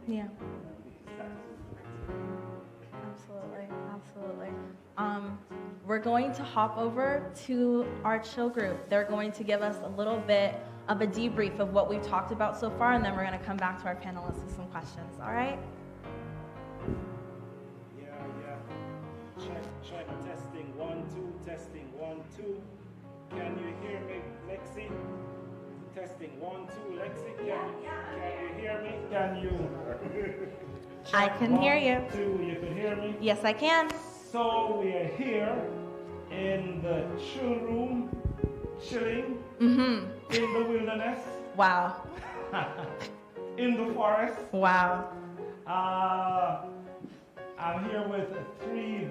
Yeah. Because Absolutely. We're going to hop over to our chill group. They're going to give us a little bit of a debrief of what we've talked about so far, and then we're going to come back to our panelists with some questions. All right? Check. Testing 1, 2. Testing 1, 2. Can you hear me, Lexi? Testing 1, 2. Lexi, can you hear me? Can you? I can hear you. 1, 2. You can hear me? Yes, I can. So we are here in the chill room, chilling Mm-hmm. in the wilderness. Wow. In the forest. Wow. I'm here with 3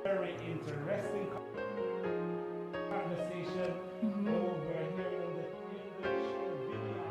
very interesting conversations over here in the chill vineyard.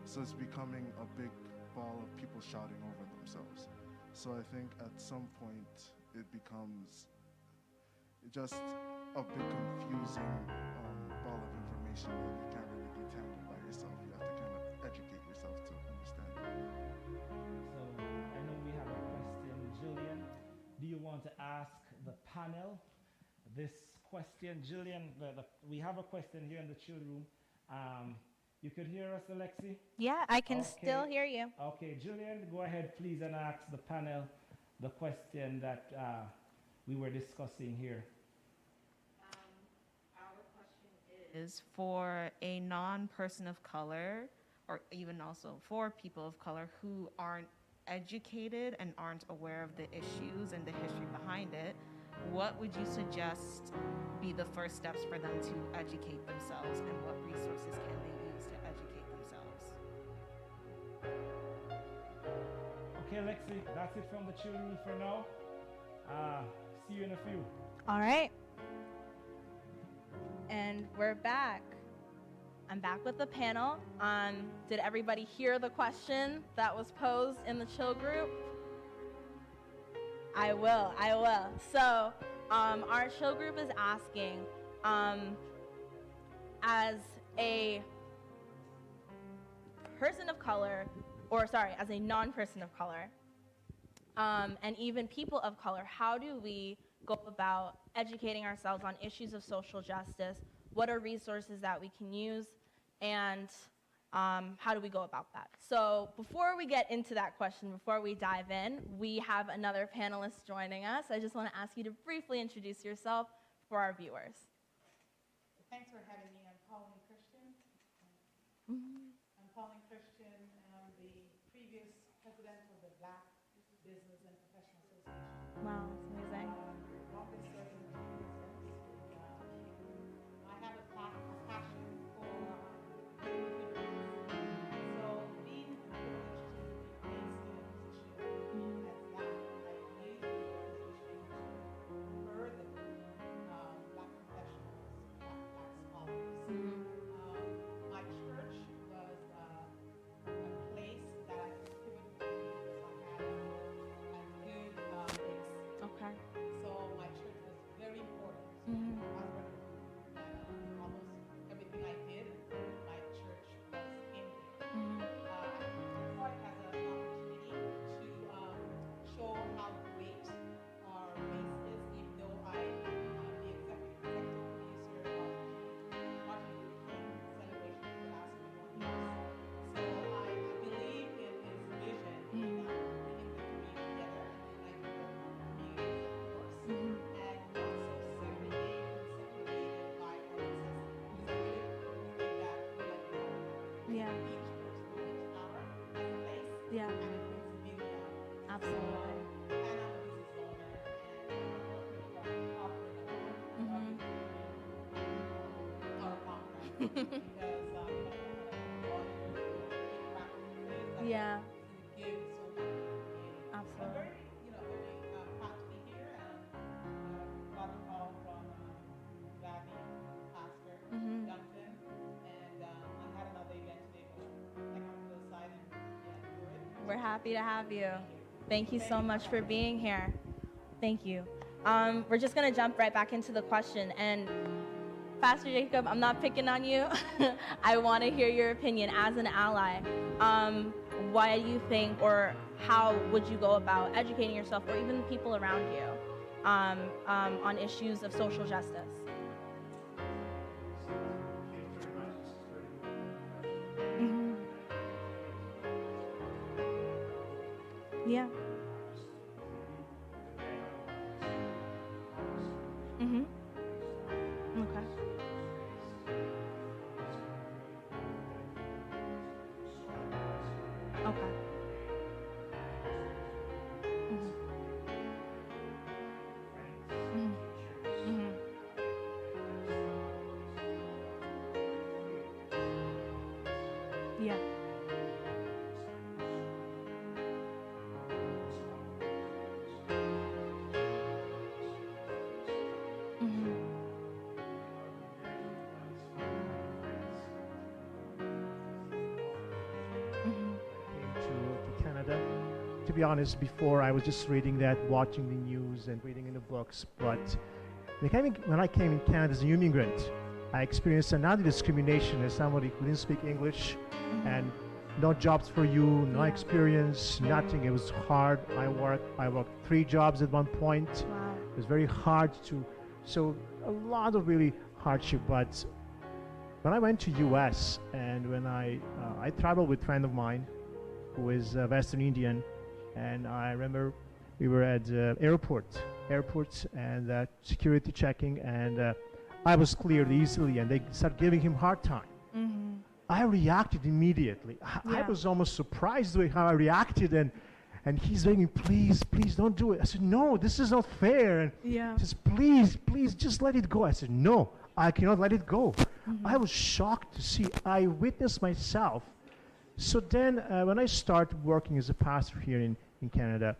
So it's becoming a big ball of people shouting over themselves. So I think at some point it becomes just a big confusing ball of information that you can't really be handled by yourself. You have to kind of educate yourself to understand it. So I know we have a question. Julian, do you want to ask the panel this question? Julian, we have a question here in the chill room. You could hear us, Alexi? Yeah, I can still hear you. Okay, Julian, go ahead, please, and ask the panel the question that we were discussing here. is for a non-person of color, or even also for people of color who aren't educated and aren't aware of the issues and the history behind it, what would you suggest be the first steps for them to educate themselves, and what resources can they use to educate themselves? Okay, Lexi, that's it from the children for now. See you in a few. All right. And we're back. I'm back with the panel. Did everybody hear the question that was posed in the chill group? I will. So, our chill group is asking, as a person of color, as a non-person of color, and even people of color, how do we go about educating ourselves on issues of social justice? What are resources that we can use, and how do we go about that? So before we get into that question, before we dive in, we have another panelist joining us. I just want to ask you to briefly introduce yourself for our viewers. Thanks for having me. I'm Pauline Christian. I'm Pauline Christian. I'm the previous president of the Black Business and Professional Association. Wow, that's amazing. Longest serving business. I have a passion for immigrants. So being privileged to be placed in a position as Black, I use the position to further Black professionals, Black scholars. My church was a place that I could pivot because I had a good base. Okay. So my church was very important. Almost everything I did, my church was in there. I saw it as an opportunity to show how great our base is, even though I am the executive producer of the Martin Luther King celebration for the last 21 years. So I believe in his vision in bringing the community together, and I grew up communities, of course, and not so segregated by our necessity. Because I really believe that we let go. Yeah. Each person each hour has a place, Yeah. and it brings beauty out. Absolutely. And I'm a business owner, and we're offering our contract because Yeah. give so much to the community. I'm Absolutely. very proud to be here, and got a call from Gabby, Pastor Duncan, and I had another event today, but I come to the side and do it. We're happy to have you. Thank you so much for being here. Thank you. We're just going to jump right back into the question. And Pastor Jacob, I'm not picking on you. I want to hear your opinion as an ally. Why do you think, or how would you go about educating yourself, or even the people around you, on issues of social justice? Yeah. Okay. Okay. Yeah. To Canada. To be honest, before I was just reading that, watching the news and reading in the books, but when I came in Canada as an immigrant, I experienced another discrimination as somebody who didn't speak English, and no jobs for you, no experience, nothing. It was hard. I worked 3 jobs at one point. Wow. It was very hard so a lot of really hardship. But when I went to US, and when I traveled with a friend of mine who is Western Indian, and I remember we were at airport and security checking, and I was cleared easily, and they started giving him hard time. I reacted immediately. I Yeah. was almost surprised the way how I reacted, and he's begging, please, please don't do it. I said, no, this is not fair. And Yeah. he says, please, please, just let it go. I said, no, I cannot let it go. I was shocked to see. I witnessed myself. So then when I started working as a pastor here in Canada,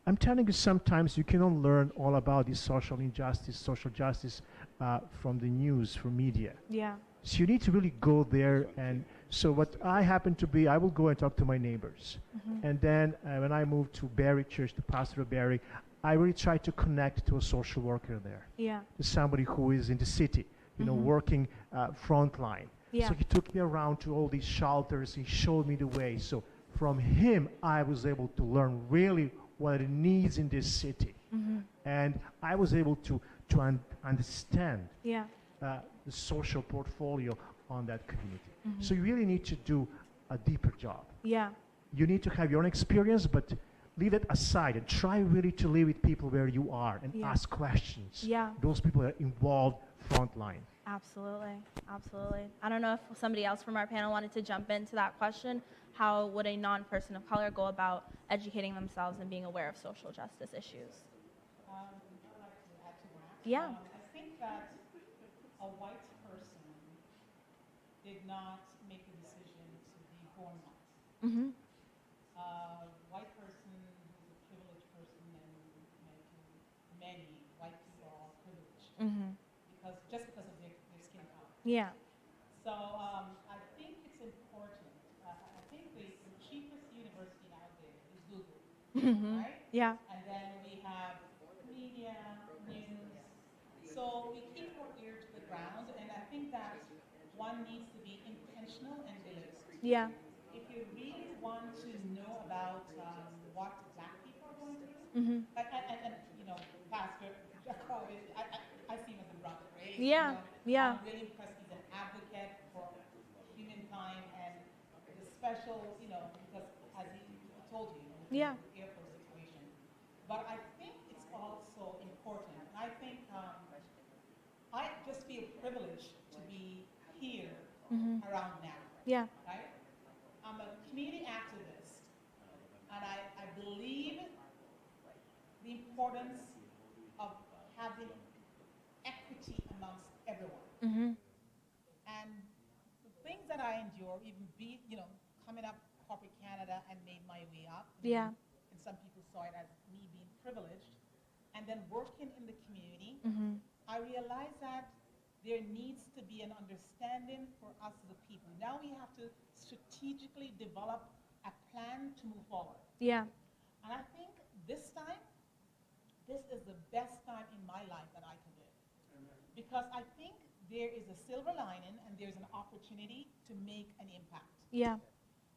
I'm telling you, sometimes you cannot learn all about this social injustice, social justice from the news, from media. Yeah. So you need to really go there. And so what I happen to be, I will go and talk to my neighbors. And then when I moved to Barrie Church, the pastor of Barrie, I really tried to connect to a social worker there, Yeah. to somebody who is in the city, you know, working frontline. Yeah. So he took me around to all these shelters. He showed me the way. So from him, I was able to learn really what it needs in this city. And I was able to understand Yeah. the social portfolio on that community. So you really need to do a deeper job. Yeah. You need to have your own experience, but leave it aside and try really to live with people where you are and Yeah. ask questions. Yeah. Those people are involved frontline. Absolutely. Absolutely. I don't know if somebody else from our panel wanted to jump into that question. How would a non-person of color go about educating themselves and being aware of social justice issues? I'd like to add to that. Yeah. I think that a white person did not make a decision to be born white. Mm-hmm. White person who's a privileged person, and many white people are privileged Mm-hmm. because of their skin color. Yeah. So I think it's important. I think the cheapest university out there is Google, Mm-hmm. right? Yeah. And then we have media, news. So we keep our ear to the ground, and I think that one needs to be intentional and deliberate. Yeah. If you really want to know about what black people are going through, Mm-hmm. and you know, Pastor Jacob, I see him as a brother, right? Yeah. You know, Yeah. I'm really impressed. He's an advocate for humankind and the special, you know, because as he told you, Yeah. the Air Force situation. But I think it's also important. And I think I just feel privileged to be here Mm-hmm. around now, Yeah. right? I'm a community activist, and I believe the importance of having equity amongst everyone. Mm-hmm. And the things that I endure, even coming up corporate Canada and made my way up. Yeah. And some people saw it as me being privileged. And then working in the community, Mm-hmm. I realized that there needs to be an understanding for us as a people. Now we have to strategically develop a plan to move forward. Yeah. And I think this time, this is the best time in my life that I can live. Because I think there is a silver lining and there's an opportunity to make an impact. Yeah.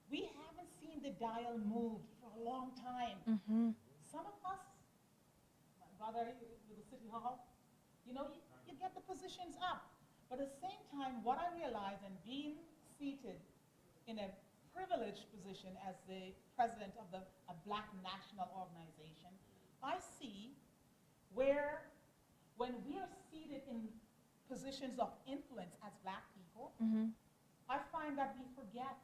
We haven't seen the dial move for a long time. Mm-hmm. Some of us, my brother with the city hall, you get the positions up. But at the same time, what I realized, and being seated in a privileged position as the president of a black national organization, I see where when we are seated in positions of influence as black people, Mm-hmm. I find that we forget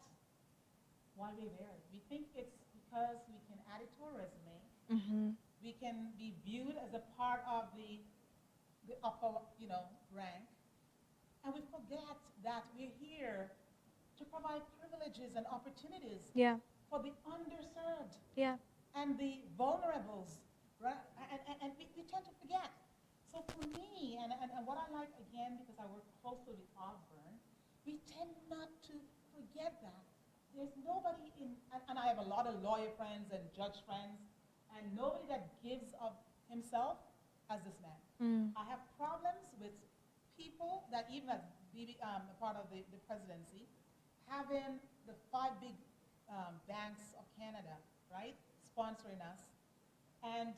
why we're there. We think it's because we can add it to our resume. Mm-hmm. We can be viewed as a part of the upper, rank. And we forget that we're here to provide privileges and opportunities Yeah. for the underserved Yeah. and the vulnerables, right? And we tend to forget. So for me, and what I like, again, because I work closely with Osborne, we tend not to forget that. There's nobody and I have a lot of lawyer friends and judge friends, and nobody that gives of himself as this man. Mm. I have problems with people that even as a part of the presidency, having the 5 big banks of Canada, right, sponsoring us. And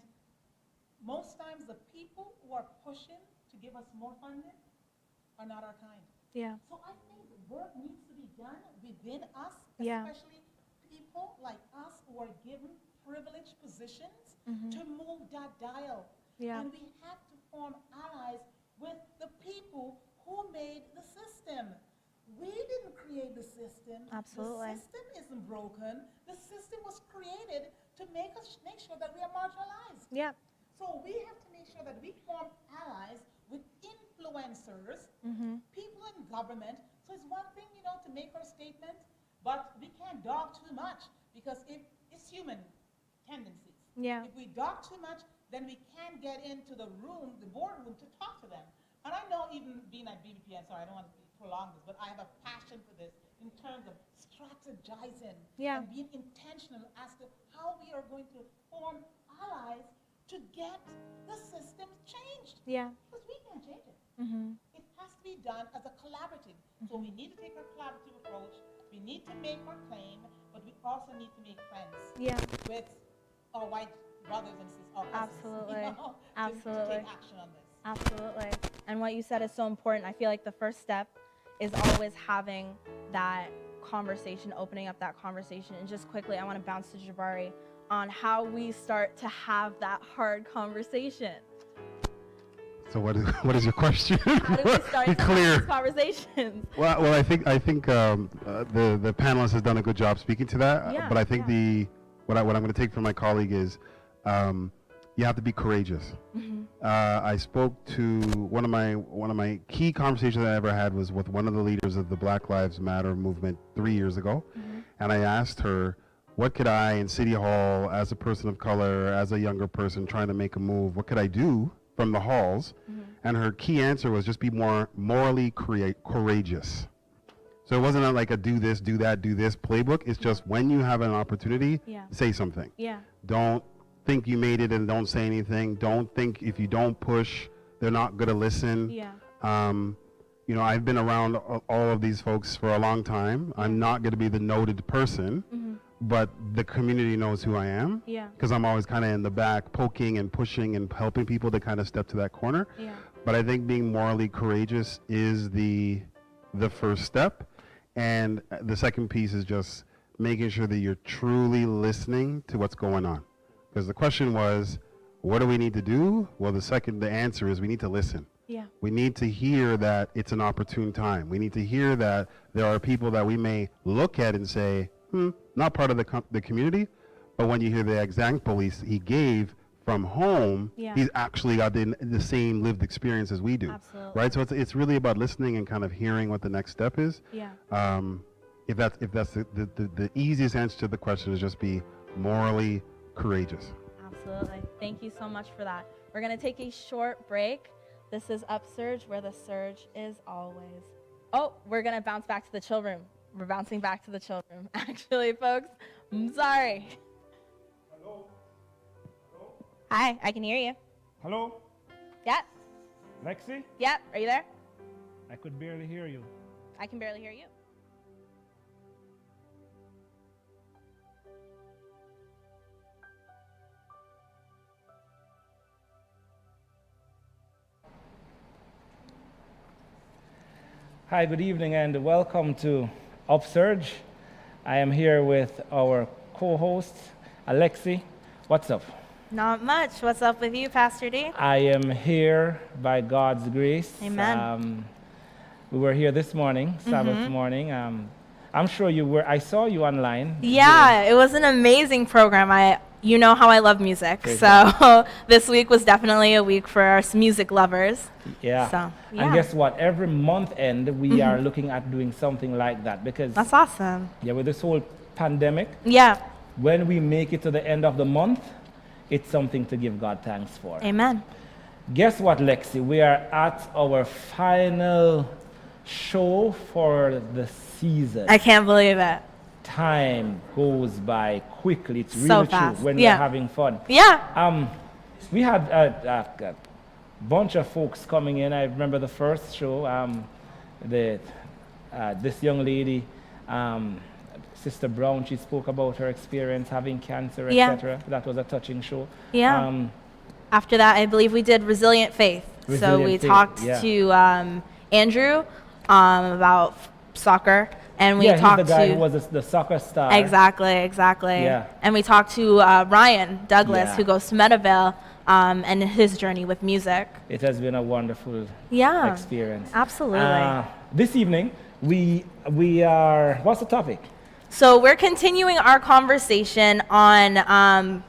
most times the people who are pushing to give us more funding are not our kind. Yeah. So I think work needs to be done within us, Yeah. especially people like us who are given privileged positions Mhm. to move that dial. Yeah. And we have to form allies with the people who made the system. We didn't create the system. Absolutely. The system isn't broken. The system was created to make sure that we are marginalized. Yeah. So we have to make sure that we form allies with influencers, people in government. So it's one thing, to make our statement, but we can't dog too much because it's human tendencies. Yeah. If we dog too much, then we can't get into the boardroom to talk to them. And I know even being at BBP, sorry, I don't want to prolong this, but I have a passion for this in terms of strategizing and being intentional as to how we are going to form allies to get the system changed. Yeah. Because we can't change it. It has to be done as a collaborative. So we need to take a collaborative approach. We need to make our claim, but we also need to make friends with our white brothers and sisters. Our cousins, Absolutely. To take action on this. Absolutely. And what you said is so important. I feel like the first step is always having that conversation, opening up that conversation. And just quickly, I want to bounce to Jabari on how we start to have that hard conversation. So what is your question? How do we start Be to clear. have these conversations? Well, I think the panelist has done a good job speaking to that. Yeah, But I think what I'm going to take from my colleague is you have to be courageous. I spoke to one of my key conversations I ever had was with one of the leaders of the Black Lives Matter movement 3 years ago, and I asked her, what could I in City Hall, as a person of color, as a younger person trying to make a move, what could I do from the halls? And her key answer was just be more morally courageous. So it wasn't like a do this, do that, do this playbook. It's just when you have an opportunity, say something. Yeah. Don't think you made it and don't say anything. Don't think if you don't push, they're not going to listen. Yeah. I've been around all of these folks for a long time. I'm not going to be the noted person, but the community knows who I am. Yeah. Because I'm always kind of in the back poking and pushing and helping people to kind of step to that corner. Yeah. But I think being morally courageous is the first step. And the second piece is just making sure that you're truly listening to what's going on. Because the question was, what do we need to do? Well, the answer is we need to listen. Yeah. We need to hear that it's an opportune time. We need to hear that there are people that we may look at and say, not part of the community, but when you hear the example he gave from home, he's actually got the same lived experience as we do. Absolutely. Right? So it's really about listening and kind of hearing what the next step is. Yeah. If that's the easiest answer to the question is just be morally courageous. Absolutely. Thank you so much for that. We're going to take a short break. This is UpSurge, where the surge is always. Oh, we're going to bounce back to the chill room. We're bouncing back to the chill room. Actually, folks, I'm sorry. Hello? Hello? Hi, I can hear you. Hello? Yep. Lexi? Yep. Are you there? I could barely hear you. I can barely hear you. Hi, good evening, and welcome to UpSurge. I am here with our co-host, Alexi. What's up? Not much. What's up with you, Pastor D? I am here by God's grace. Amen. We were here this morning, Sabbath morning. I'm sure you were. I saw you online. Yeah, it was an amazing program. You know how I love music, Praise so this week was definitely a week for us music lovers. Yeah. So, And guess what? Every month end, we are looking at doing something like that because That's awesome. with this whole pandemic, Yeah. when we make it to the end of the month, it's something to give God thanks for. Amen. Guess what, Lexi? We are at our final show for the season. I can't believe it. Time goes by quickly. It's So really fast. true when Yeah. we're having fun. Yeah. We had a bunch of folks coming in. I remember the first show. This young lady, Sister Brown, she spoke about her experience having cancer, Yeah. etc. That was a touching show. Yeah. After that, I believe we did Resilient Faith. So Resilient we Faith, talked yeah. to Andrew about soccer. and we Yeah, he's talked the guy to who was the soccer star. exactly. Yeah. And we talked to Ryan Douglas, Yeah. who goes to Meadowvale, and his journey with music. It has been a wonderful Yeah, experience. absolutely. This evening, we are, what's the topic? So we're continuing our conversation on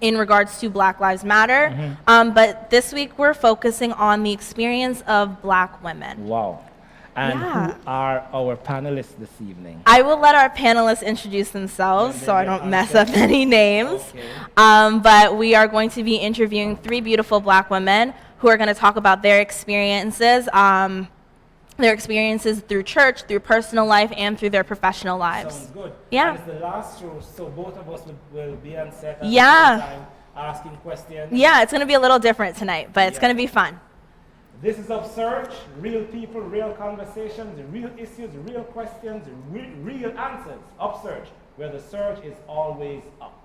in regards to Black Lives Matter, but this week we're focusing on the experience of Black women. Wow. And Yeah. who are our panelists this evening? I will let our panelists introduce themselves so I don't mess up any names. Okay. But we are going to be interviewing 3 beautiful Black women who are going to talk about their experiences through church, through personal life, and through their professional lives. Sounds good. Yeah. And it's the last row, so both of us will be on set at Yeah. the same time asking questions. Yeah, it's going to be a little different tonight, but it's Yeah. going to be fun. This is UpSurge, real people, real conversations, real issues, real questions, real answers. UpSurge, where the surge is always up.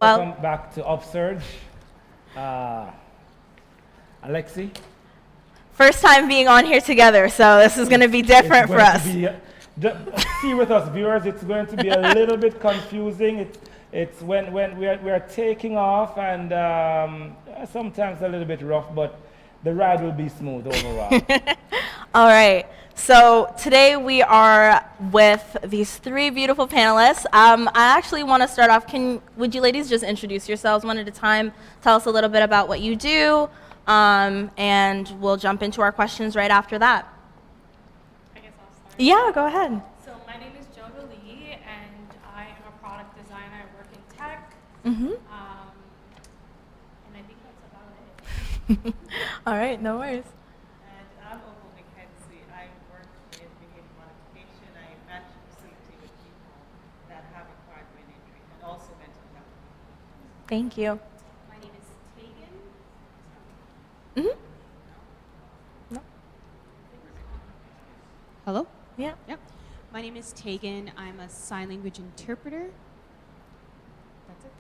Well, Welcome back to UpSurge. Alexi? first time being on here together, so this is going to be different for us. See with us viewers, it's going to be a little bit confusing. It's when we are taking off and sometimes a little bit rough, but the ride will be smooth overall. All right. So today we are with these 3 beautiful panelists. I actually want to start off. Would you ladies just introduce yourselves one at a time? Tell us a little bit about what you do, and we'll jump into our questions right after that. I guess I'll start. Yeah, go ahead. So my name is Joda Lee, and I am a product designer. I work in tech, Mm-hmm. and I think that's about it. All right, no worries. And I'm Opal McKenzie. I work in behavior modification. I manage a facility with people that have acquired brain injury and also mental health. Thank you. My name is Tegan. Mm-hmm. Hello? Yeah. Yep. My name is Tegan. I'm a sign language interpreter. That's it.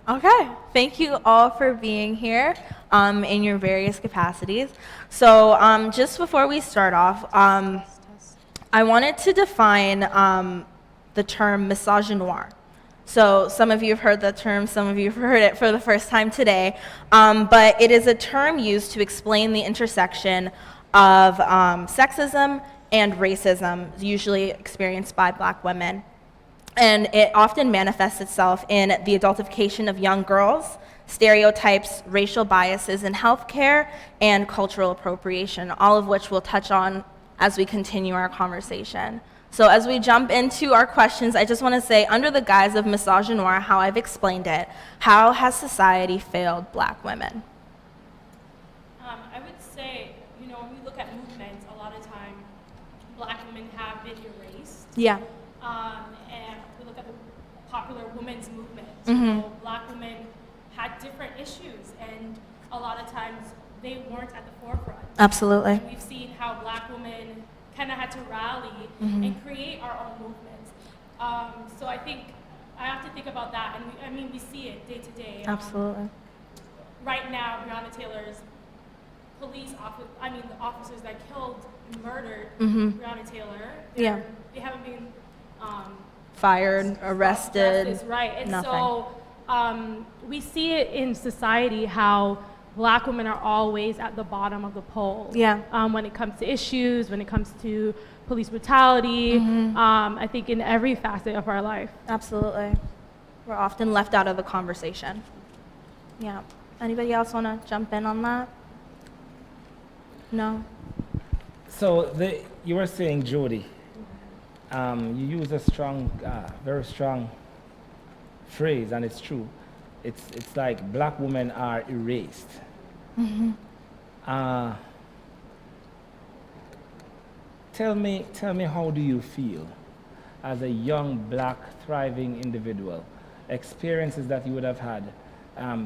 Okay. Thank you all for being here in your various capacities. So just before we start off, Test. I wanted to define the term misogynoir. So some of you have heard the term, some of you have heard it for the first time today, but it is a term used to explain the intersection of sexism and racism usually experienced by Black women. And it often manifests itself in the adultification of young girls, stereotypes, racial biases in healthcare, and cultural appropriation, all of which we'll touch on as we continue our conversation. So as we jump into our questions, I just want to say, under the guise of misogynoir, how I've explained it, how has society failed Black women? I would say, when we look at movements, a lot of time, Black women have been erased. Yeah. And we look at the popular women's movement. Mhm. Black women had different issues, and a lot of times they weren't at the forefront. Absolutely. And we've seen how Black women kind of had to rally and create our own movements. So I think I have to think about that, and we see it day to day. Absolutely. Right now, Breonna Taylor's the officers that killed and murdered Breonna Taylor. Yeah. They haven't been Fired, arrested. justice, right? And nothing. so we see it in society how Black women are always at the bottom of the poll. Yeah. When it comes to issues, when it comes to police brutality, I think in every facet of our life. Absolutely. We're often left out of the conversation. Yeah. Anybody else want to jump in on that? No? So you were saying, Jody, you use a strong, very strong phrase, and it's true. It's like black women are erased. Tell me, how do you feel as a young, black, thriving individual? Experiences that you would have had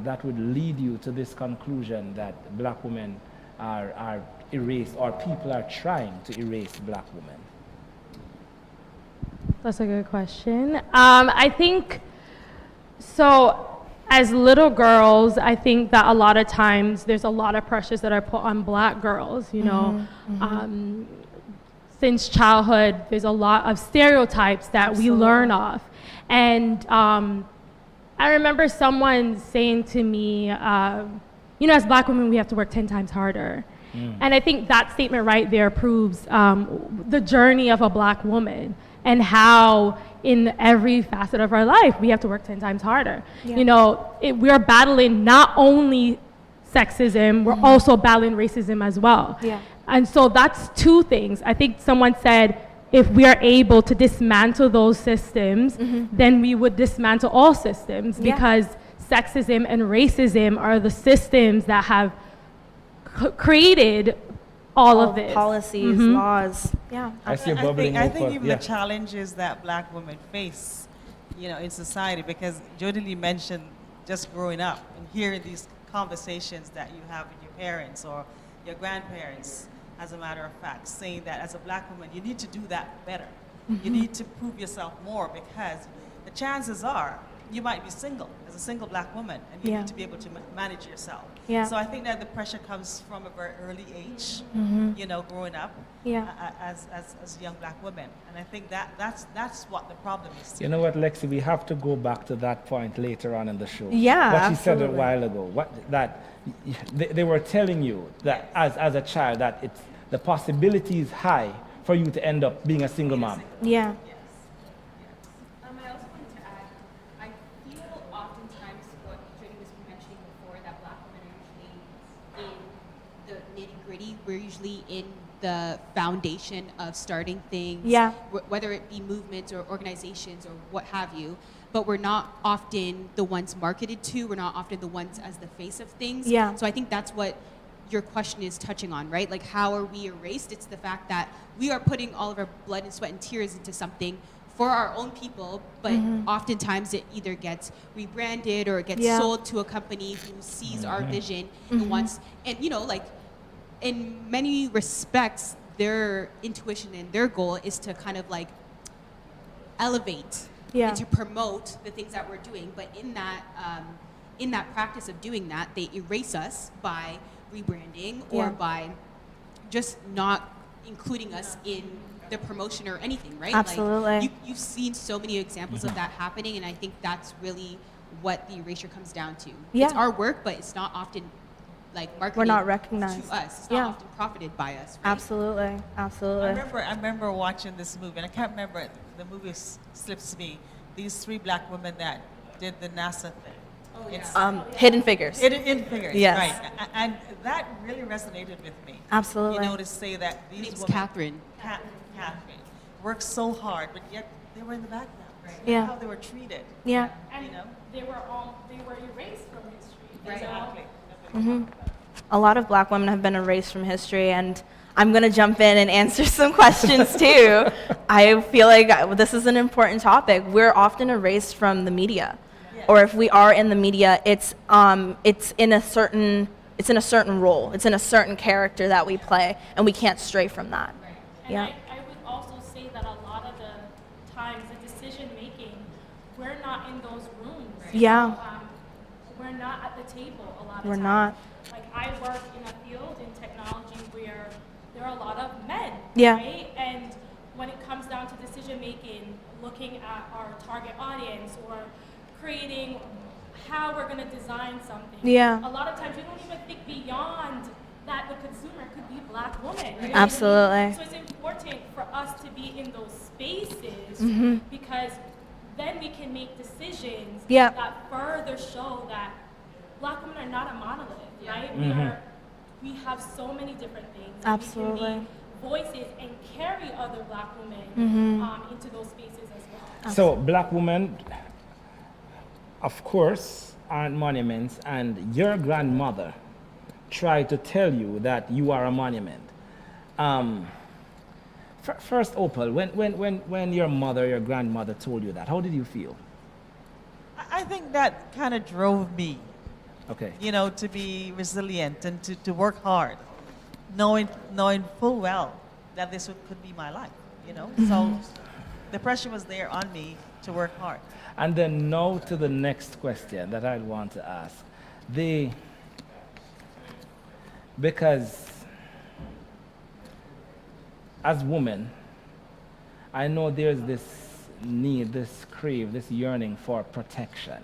that would lead you to this conclusion that black women are erased, or people are trying to erase black women? That's a good question. I think, so as little girls, I think that a lot of times there's a lot of pressures that are put on black girls, you know. Since childhood, there's a lot of stereotypes that we learn of. And I remember someone saying to me, you know, as black women, we have to work 10 times harder. And I think that statement right there proves the journey of a black woman and how in every facet of our life, we have to work 10 times harder. You know, we are battling not only sexism, we're also battling racism as well. And so that's two things. I think someone said, if we are able to dismantle those systems, then we would dismantle all systems, because sexism and racism are the systems that have created all of this. Policies, laws. I see bubbling I over. think even the challenges that black women face, you know, in society, because Jody Lee mentioned just growing up and hearing these conversations that you have with your parents or your grandparents, as a matter of fact, saying that as a black woman, you need to do that better. You need to prove yourself more, because the chances are you might be single as a single black woman, and you need to be able to manage yourself. So I think that the pressure comes from a very early age, you know, growing up as young black women. And I think that's what the problem is. You know what, Lexi, we have to go back to that point later on in the show. Yeah, what she said a while ago, that they were telling you that as a child that it's the possibility is high for you to end up being a single mom. I also wanted to add, I feel oftentimes what Jody was mentioning before, that black women are usually in the nitty-gritty. We're usually in the foundation of starting things, whether it be movements or organizations or what have you. But we're not often the ones marketed to. We're not often the ones as the face of things. So I think that's what your question is touching on, right? Like, how are we erased? It's the fact that we are putting all of our blood and sweat and tears into something for our own people, but oftentimes it either gets rebranded or it gets sold to a company who sees our vision and wants, and you know, like, in many respects, their intuition and their goal is to kind of like elevate and to promote the things that we're doing. But in that practice of doing that, they erase us by rebranding or by just not including us in the promotion or anything, right? Absolutely. Like, you've seen so many examples of that happening, and I think that's really what the erasure comes down to. It's our work, but it's not often like marketed. We're not recognized to us. It's not often profited by us. Right? Absolutely. I remember watching this movie, and I can't remember it. The movie slips me. These three black women that did the NASA thing. Hidden Figures. Hidden Figures. Yes. Right. And that really resonated with me. Absolutely. You know, to say that these women, Catherine. Catherine, worked so hard, but yet they were in the background. Yeah. How they were treated. Yeah. And you know? they were erased from history. Exactly. A lot of black women have been erased from history, and I'm going to jump in and answer some questions too. I feel like this is an important topic. We're often erased from the media, or if we are in the media, it's in a certain role, it's in a certain character that we play, and we can't stray from that. And I would also say that a lot of the times, the decision making, we're not in those rooms. Yeah. We're not at the table a lot of We're times. not. Like, I work in a field in technology where there are a lot of men, Yeah. right? And when it comes down to decision making, looking at our target audience or creating how we're gonna design something. Yeah. A lot of times we don't even think beyond that the consumer could be a black woman. You know what I mean? Absolutely. So it's important for us to be in those spaces Mm-hmm. because then we can make decisions Yeah. that further show that black women are not a monolith, right? Mhm. We have so many different things. and Absolutely. We can be voices and carry other black women into those spaces as well. So black women, of course, aren't monuments, and your grandmother tried to tell you that you are a monument. First, Opal, when your mother, your grandmother told you that, how did you feel? I think that kind of drove me, Okay. you know, to be resilient and to work hard, knowing full well that this could be my life, you know. So the pressure was there on me to work hard. And then now to the next question that I want to ask. Because as women, I know there's this need, this crave, this yearning for protection.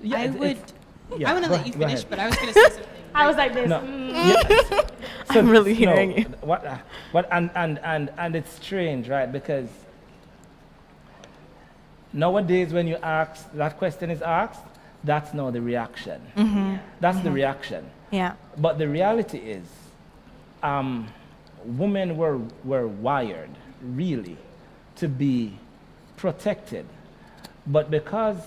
Yeah, I would. yeah, I want to go let you ahead, go finish, ahead. but I was going to say something. I was like this. No. mm. I'm really hearing you. And it's strange, right? Because nowadays, when you ask, that question is asked, that's now the reaction. That's the reaction. Yeah. But the reality is, women were wired, really, to be protected. But because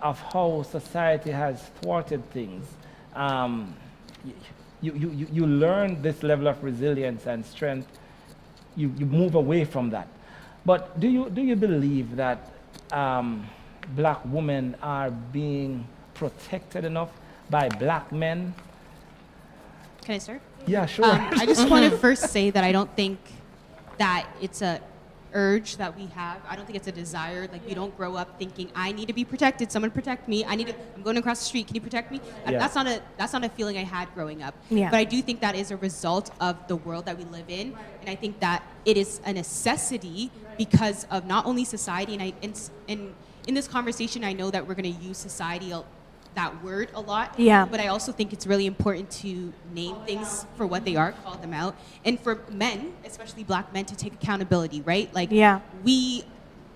of how society has thwarted things, you learn this level of resilience and strength. You move away from that. But do you believe that black women are being protected enough by black men? Can I start? Yeah, sure. I just want to first say that I don't think that it's a urge that we have. I don't think it's a desire. Like, we don't grow up thinking, I need to be protected. Someone protect me. I'm going across the street. Can you protect me? Yeah. That's not a feeling I had growing up. Yeah. But I do think that is a result of the world that we live in. And I think that it is a necessity because of not only society, and in this conversation, I know that we're going to use society, that word a lot. Yeah. But I also think it's really important to name things for what they are, call them out, and for men, especially black men, to take accountability, right? Like, Yeah. we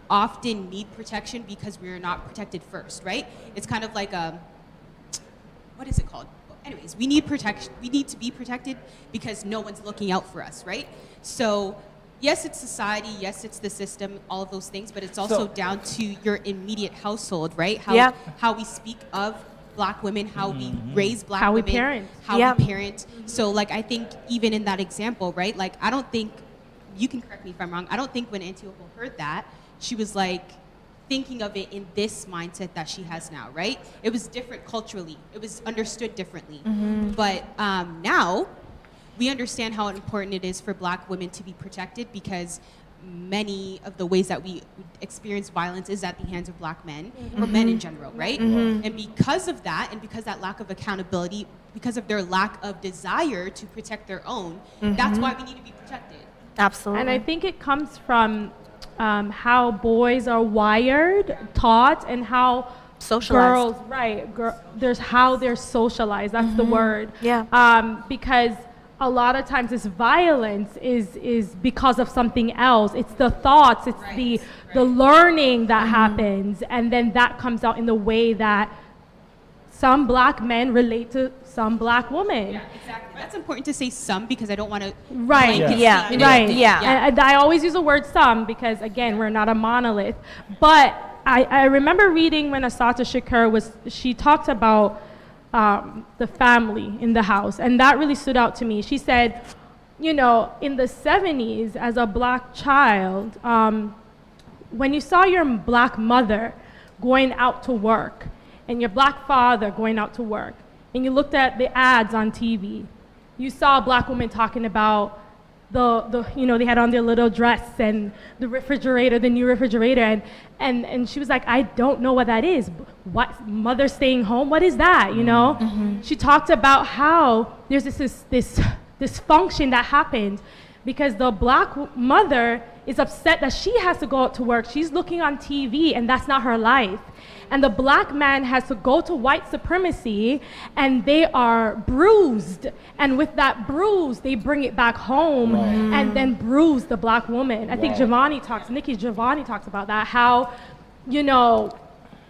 often need protection because we're not protected first, right? It's kind of like what is it called? Anyways, we need protection. We need to be protected because no one's looking out for us, right? So yes, it's society, yes, it's the system, all of those things, but it's also down to your immediate household, right? How we speak of black women, how we raise black How we women, parent. how Yeah. we parent. So, like, I think even in that example, right? Like, I don't think, you can correct me if I'm wrong, I don't think when Auntie Opal heard that, she was like thinking of it in this mindset that she has now, right? It was different culturally. It was understood differently. But now, we understand how important it is for black women to be protected because many of the ways that we experience violence is at the hands of black men or men in general, right? And because of that, and because that lack of accountability, because of their lack of desire to protect their own, that's why we need to be protected. Absolutely. And I think it comes from how boys are wired, taught, and how Socialized. girls, right? There's how they're socialized. That's the word. Yeah. Because a lot of times this violence is because of something else. It's the thoughts, it's the learning that happens, and then that comes out in the way that some black men relate to some black women. Yeah, exactly. That's important to say some because I don't want to Right. blanket Yeah. statement Right. it. Yeah. And I always use the word some because, again, we're not a monolith. But I remember reading when Asata Shakur she talked about the family in the house, and that really stood out to me. She said, you know, in the 70s, as a black child, when you saw your black mother going out to work and your black father going out to work, and you looked at the ads on TV, you saw a black woman talking about they had on their little dress and the refrigerator, the new refrigerator, and she was like, I don't know what that is. What, mother staying home? What is that? You know? She talked about how there's this function that happened because the black mother is upset that she has to go out to work. She's looking on TV, and that's not her life. And the black man has to go to white supremacy, and they are bruised. And with that bruise, they bring it back home and then bruise the black woman. I think Nikki Giovanni talks about that, how, you know,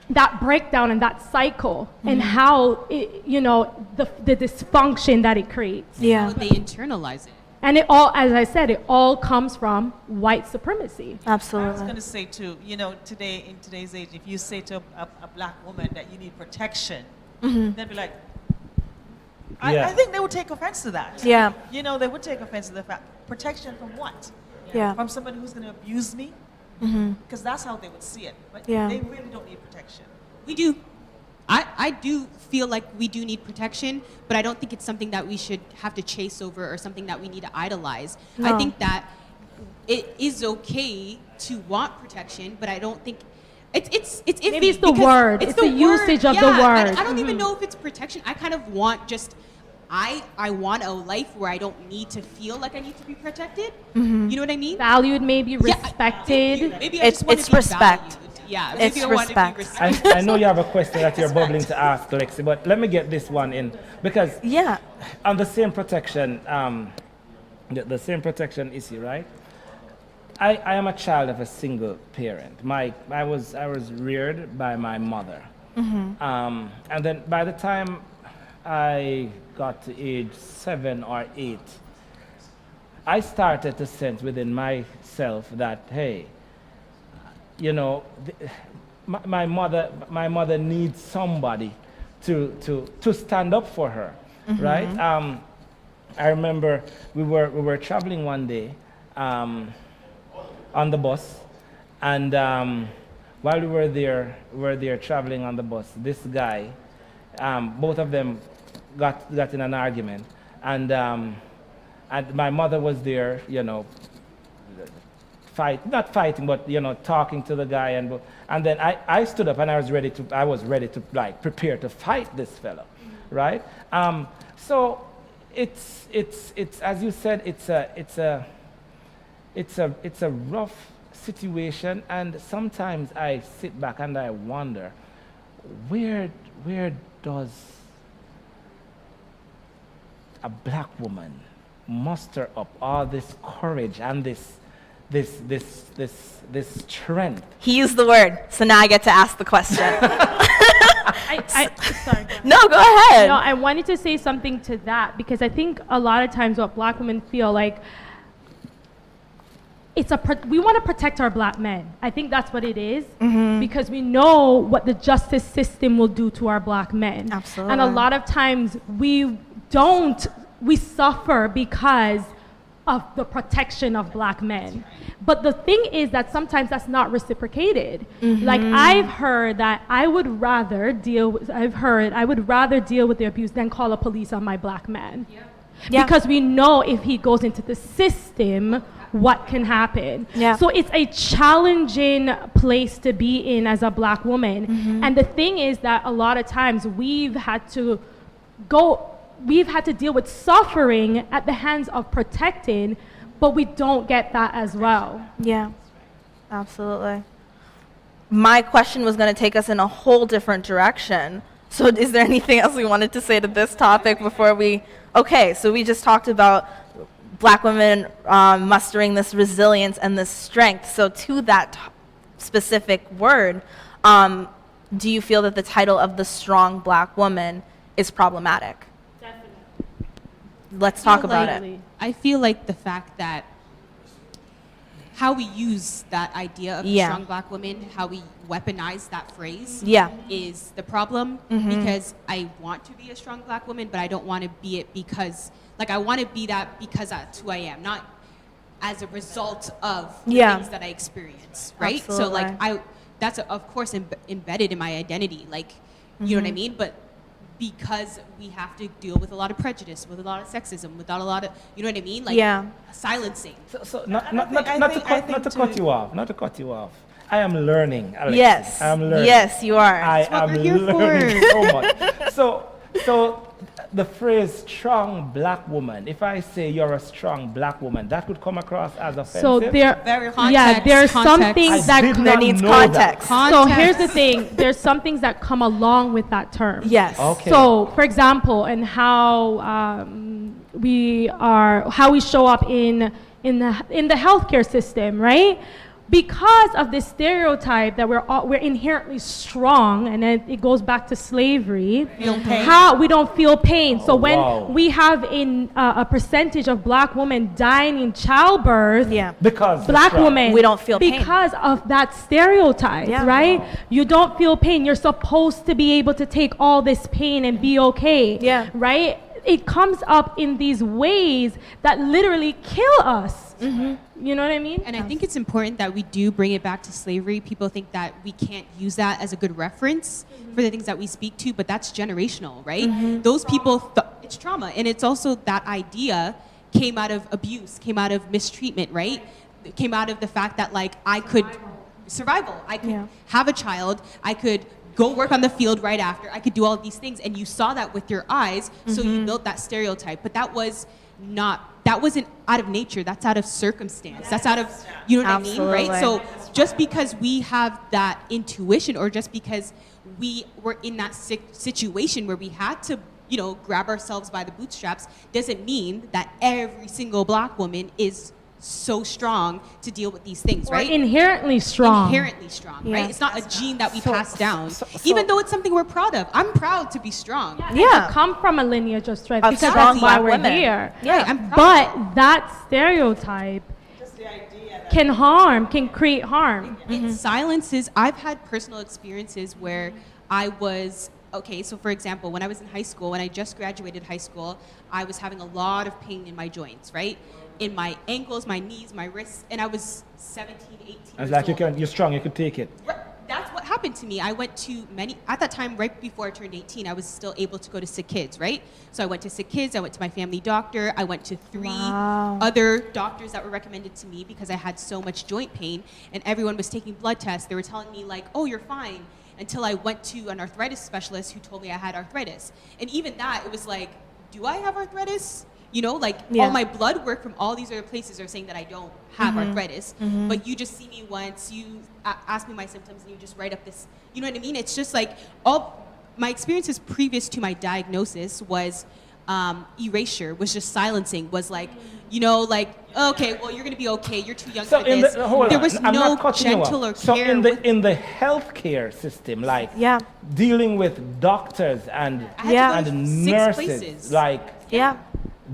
that breakdown and that cycle and how, it, you know, the dysfunction that it creates. How they internalize it. And it all, as I said, it all comes from white supremacy. I was going to say too, you know, today, in today's age, if you say to a black woman that you need protection, they'd be like, I think they would take offense to that. Yeah. You know, they would take offense to the fact, protection from what? Yeah. From somebody who's going to abuse me? Because that's how they would see it. But Yeah. they really don't need protection. We do. I do feel like we do need protection, but I don't think it's something that we should have to chase over or something that we need to idolize. No. I think that it is okay to want protection, but I don't think it's iffy. Maybe it's the because word. It's the usage of the word. I don't even know if it's protection. I kind of want just I want a life where I don't need to feel like I need to be protected. You know what I mean? Valued, maybe Yeah, respected. maybe I just want It's to be respect. valued. Yeah, It's maybe I want to be respect. respected. I know you have a question that you're bubbling to ask, Lexi, but let me get this one in because Yeah. on the same protection, the same protection issue, right? I am a child of a single parent. I was reared by my mother, and then by the time I got to age 7 or 8, I started to sense within myself that, hey, you know, my mother needs somebody to stand up for her, right? I remember we were traveling one day on the bus, and while we were there traveling on the bus, this guy, both of them got in an argument, and my mother was there, you know, not fighting, but you know, talking to the guy, and then I stood up and I was ready to like prepare to fight this fellow, right? So it's as you said, it's a rough situation, and sometimes I sit back and I wonder, where does a black woman muster up all this courage and this strength? He used the word, so now I get to ask the question. Sorry. No, go ahead. No, I wanted to say something to that because I think a lot of times what black women feel like we want to protect our black men. I think that's what it is because we know what the justice system will do to our black men. Absolutely. And a lot of times we suffer because of the protection of black men. But the thing is that sometimes that's not reciprocated. Like I've heard that I would rather deal with the abuse than call the police on my black man. Yeah. Because we know if he goes into the system, what can happen. Yeah. So it's a challenging place to be in as a black woman. And the thing is that a lot of times we've had to deal with suffering at the hands of protecting, but we don't get that as well. Yeah, absolutely. My question was going to take us in a whole different direction. So is there anything else we wanted to say to this topic before we... Okay, so we just talked about black women mustering this resilience and this strength. So to that specific word, do you feel that the title of the strong black woman is problematic? Let's talk about it. I feel like the fact that how we use that idea of a strong black woman, how we weaponize that phrase is the problem because I want to be a strong black woman, but I don't want to be it because, like, I want to be that because that's who I am, not as a result of the things that I experience, right? Absolutely. So, like, that's, of course, embedded in my identity, like, you know what I mean? But because we have to deal with a lot of prejudice, with a lot of sexism, with a lot of, you know what I mean? Like, silencing. So not to cut you off. I am learning, Alexis. Yes. I am learning. Yes, you are. I am learning so much. So the phrase strong black woman, if I say you're a strong black woman, that could come across as offensive? So there, Very yeah, context, there's some context. things I that did there not needs know context. that. So here's the thing. There's some things that come along with that term. Yes. Okay. So, for example, and how how we show up in the healthcare system, right? Because of this stereotype that we're inherently strong, and then it goes back to slavery. Feel pain. How we don't feel pain. So when wow. we have a percentage of black women dying in childbirth, Yeah. Because they're black strong. women, We don't feel pain. because of that stereotype, Yeah. right? You don't feel pain. You're supposed to be able to take all this pain and be okay, Yeah. right? It comes up in these ways that literally kill us. You know what I mean? And I think it's important that we do bring it back to slavery. People think that we can't use that as a good reference for the things that we speak to, but that's generational, right? Those people, it's trauma. And it's also that idea came out of abuse, came out of mistreatment, right? It came out of the fact that, like, I could, survival, I could Yeah. have a child, I could go work on the field right after, I could do all of these things. And you saw that with your eyes, so you built that stereotype. But that wasn't out of nature, that's out of circumstance. That's out of, you know what I mean, right? Absolutely. So just because we have that intuition, or just because we were in that situation where we had to, you know, grab ourselves by the bootstraps, doesn't mean that every single black woman is so strong to deal with these things, Or right? inherently strong. Inherently strong, Yeah. right? It's not a gene that we pass down, so- even though it's something we're proud of. I'm proud to be strong. Yeah. To come from a lineage of strength, Of because strong that's why black we're women. here. Yeah. I'm proud But of that. that stereotype can create harm. It silences. I've had personal experiences where I was, okay, so for example, when I was in high school, when I just graduated high school, I was having a lot of pain in my joints, right? In my ankles, my knees, my wrists, and I was 17, 18 It's years like old. you're strong, you could take it. That's what happened to me. I went to at that time, right before I turned 18, I was still able to go to Sick Kids, right? So I went to Sick Kids, I went to my family doctor, I went to 3 Wow. other doctors that were recommended to me because I had so much joint pain, and everyone was taking blood tests. They were telling me, like, oh, you're fine, until I went to an arthritis specialist who told me I had arthritis. And even that, it was like, do I have arthritis? You know, like, Yeah. all my blood work from all these other places are saying that I don't have arthritis, but you just see me once, you ask me my symptoms, and you just write up this, you know what I mean? It's just like, all my experiences previous to my diagnosis was erasure, was just silencing, was like, you know, like, okay, well, you're gonna be okay, you're too young for this. There was I'm no not cutting you off. gentle or So care in the healthcare system, like Yeah. dealing with doctors and I had Yeah. to go and to 6 nurses, places. like Yeah.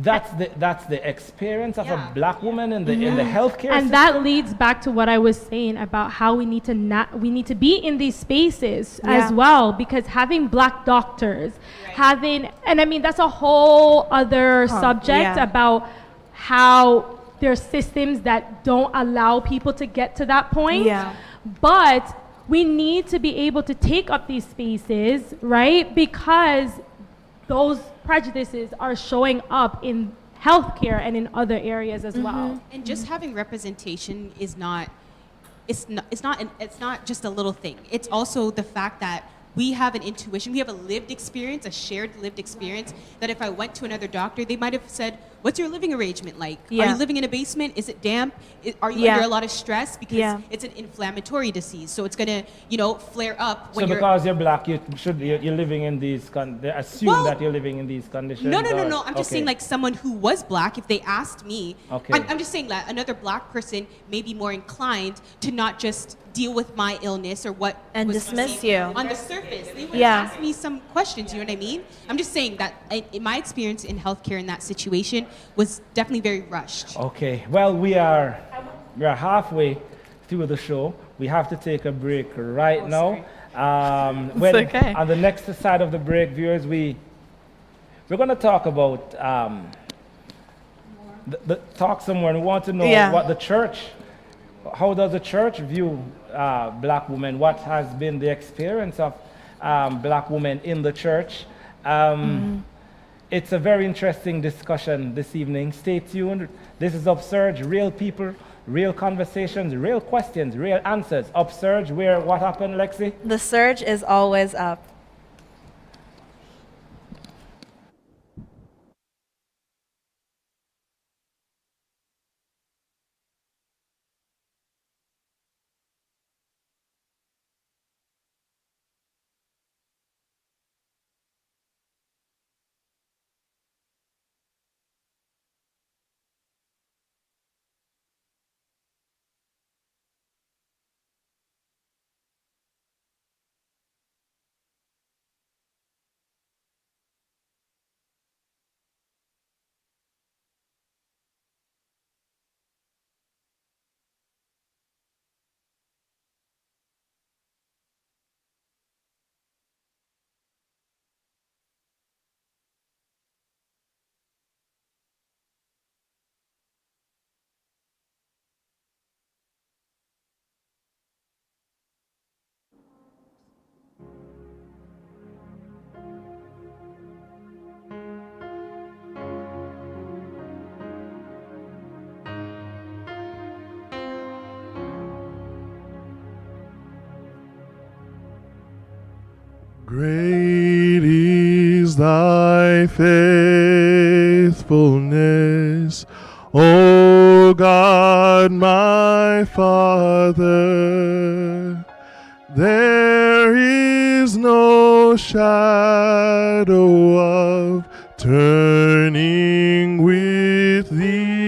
that's the experience of Yeah. a black woman in the healthcare And system. that leads back to what I was saying about how we need to be in these spaces Yeah. as well, because having black doctors, and I mean that's a whole other subject yeah. about how there's systems that don't allow people to get to that point. Yeah. But we need to be able to take up these spaces, right? Because those prejudices are showing up in healthcare and in other areas as well. And just having representation is it's not just a little thing. It's also the fact that we have an intuition, we have a lived experience, a shared lived experience, that if I went to another doctor, they might have said, what's your living arrangement like? Are Yeah. you living in a basement? Is it damp? Are you Yeah. under a lot of stress? Because Yeah. it's an inflammatory disease, so it's gonna, flare up So when you're... because you're black, you're living in these they assume Well, that you're living in these conditions. No. or- I'm just saying, okay. like, someone who was black, if they asked me, Okay. I'm just saying that another black person may be more inclined to not just deal with my illness or what And was dismiss perceived you. on the surface. They would Yeah. ask me some questions. You know what I mean? I'm just saying that in my experience in healthcare in that situation was definitely very rushed. Okay, well, we are halfway through the show. We have to take a break right now. okay. On the next side of the break, viewers, we're going to talk about talk somewhere. We want to know Yeah. what the church, how does the church view black women? What has been the experience of black women in the church? It's a very interesting discussion this evening. Stay tuned. This is UpSurge, real people, real conversations, real questions, real answers. UpSurge, where what happened, Lexi? The surge is always up. Great is thy faithfulness, O God, my Father. There is no shadow of turning with thee.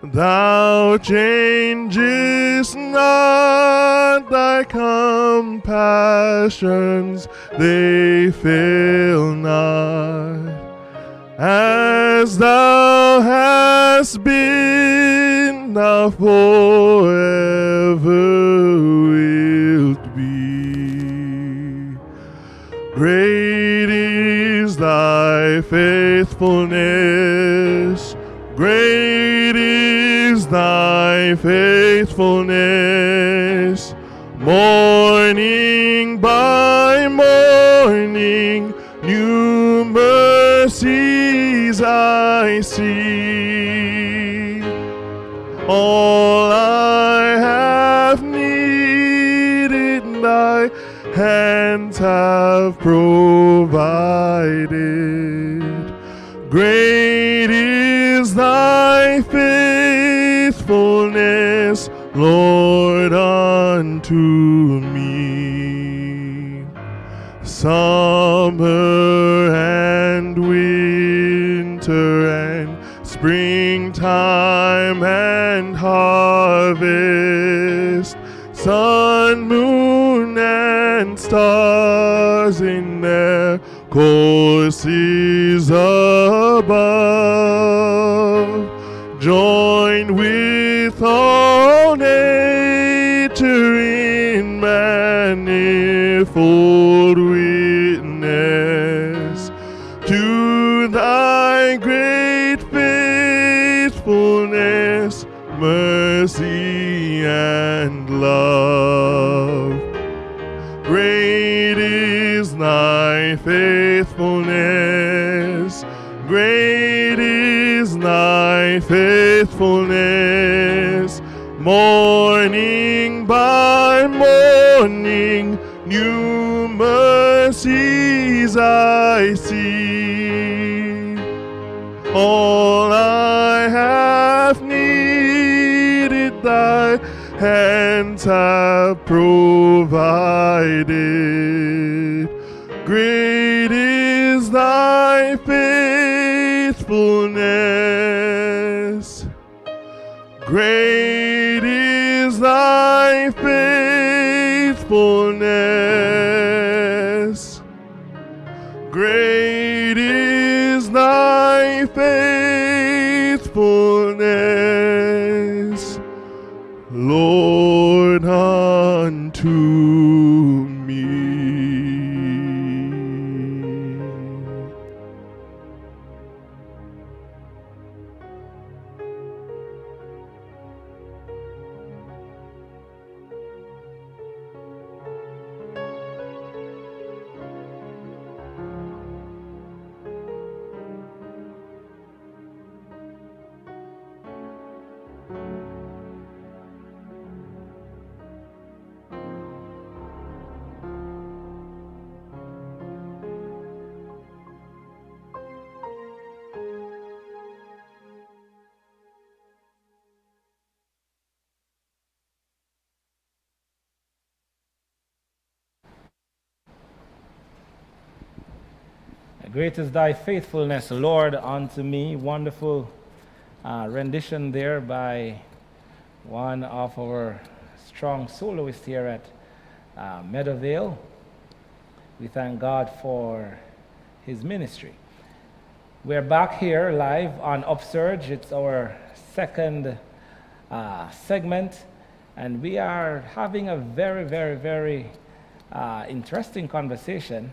Thou changest not, thy compassions, they fail not. As thou hast been, thou forever wilt be. Great is thy faithfulness, great is thy faithfulness. Morning by morning, new mercies I see. All I have needed, thy hands have provided. Great is thy faithfulness, Lord, unto me. Summer and winter and springtime and harvest, sun, moon, and stars in their courses above, join with all nature in manifold witness to thy great faithfulness, mercy, and love. Great is thy faithfulness, great is thy faithfulness. Morning by morning, new mercies I see. All I have needed, thy hands have provided. Great is thy faithfulness, great is thy faithfulness, great is thy faithfulness, Lord, unto me. Great is thy faithfulness, Lord, unto me. Wonderful rendition there by one of our strong soloists here at Meadowvale. We thank God for his ministry. We're back here live on UpSurge. It's our second segment, and we are having a very, very, very interesting conversation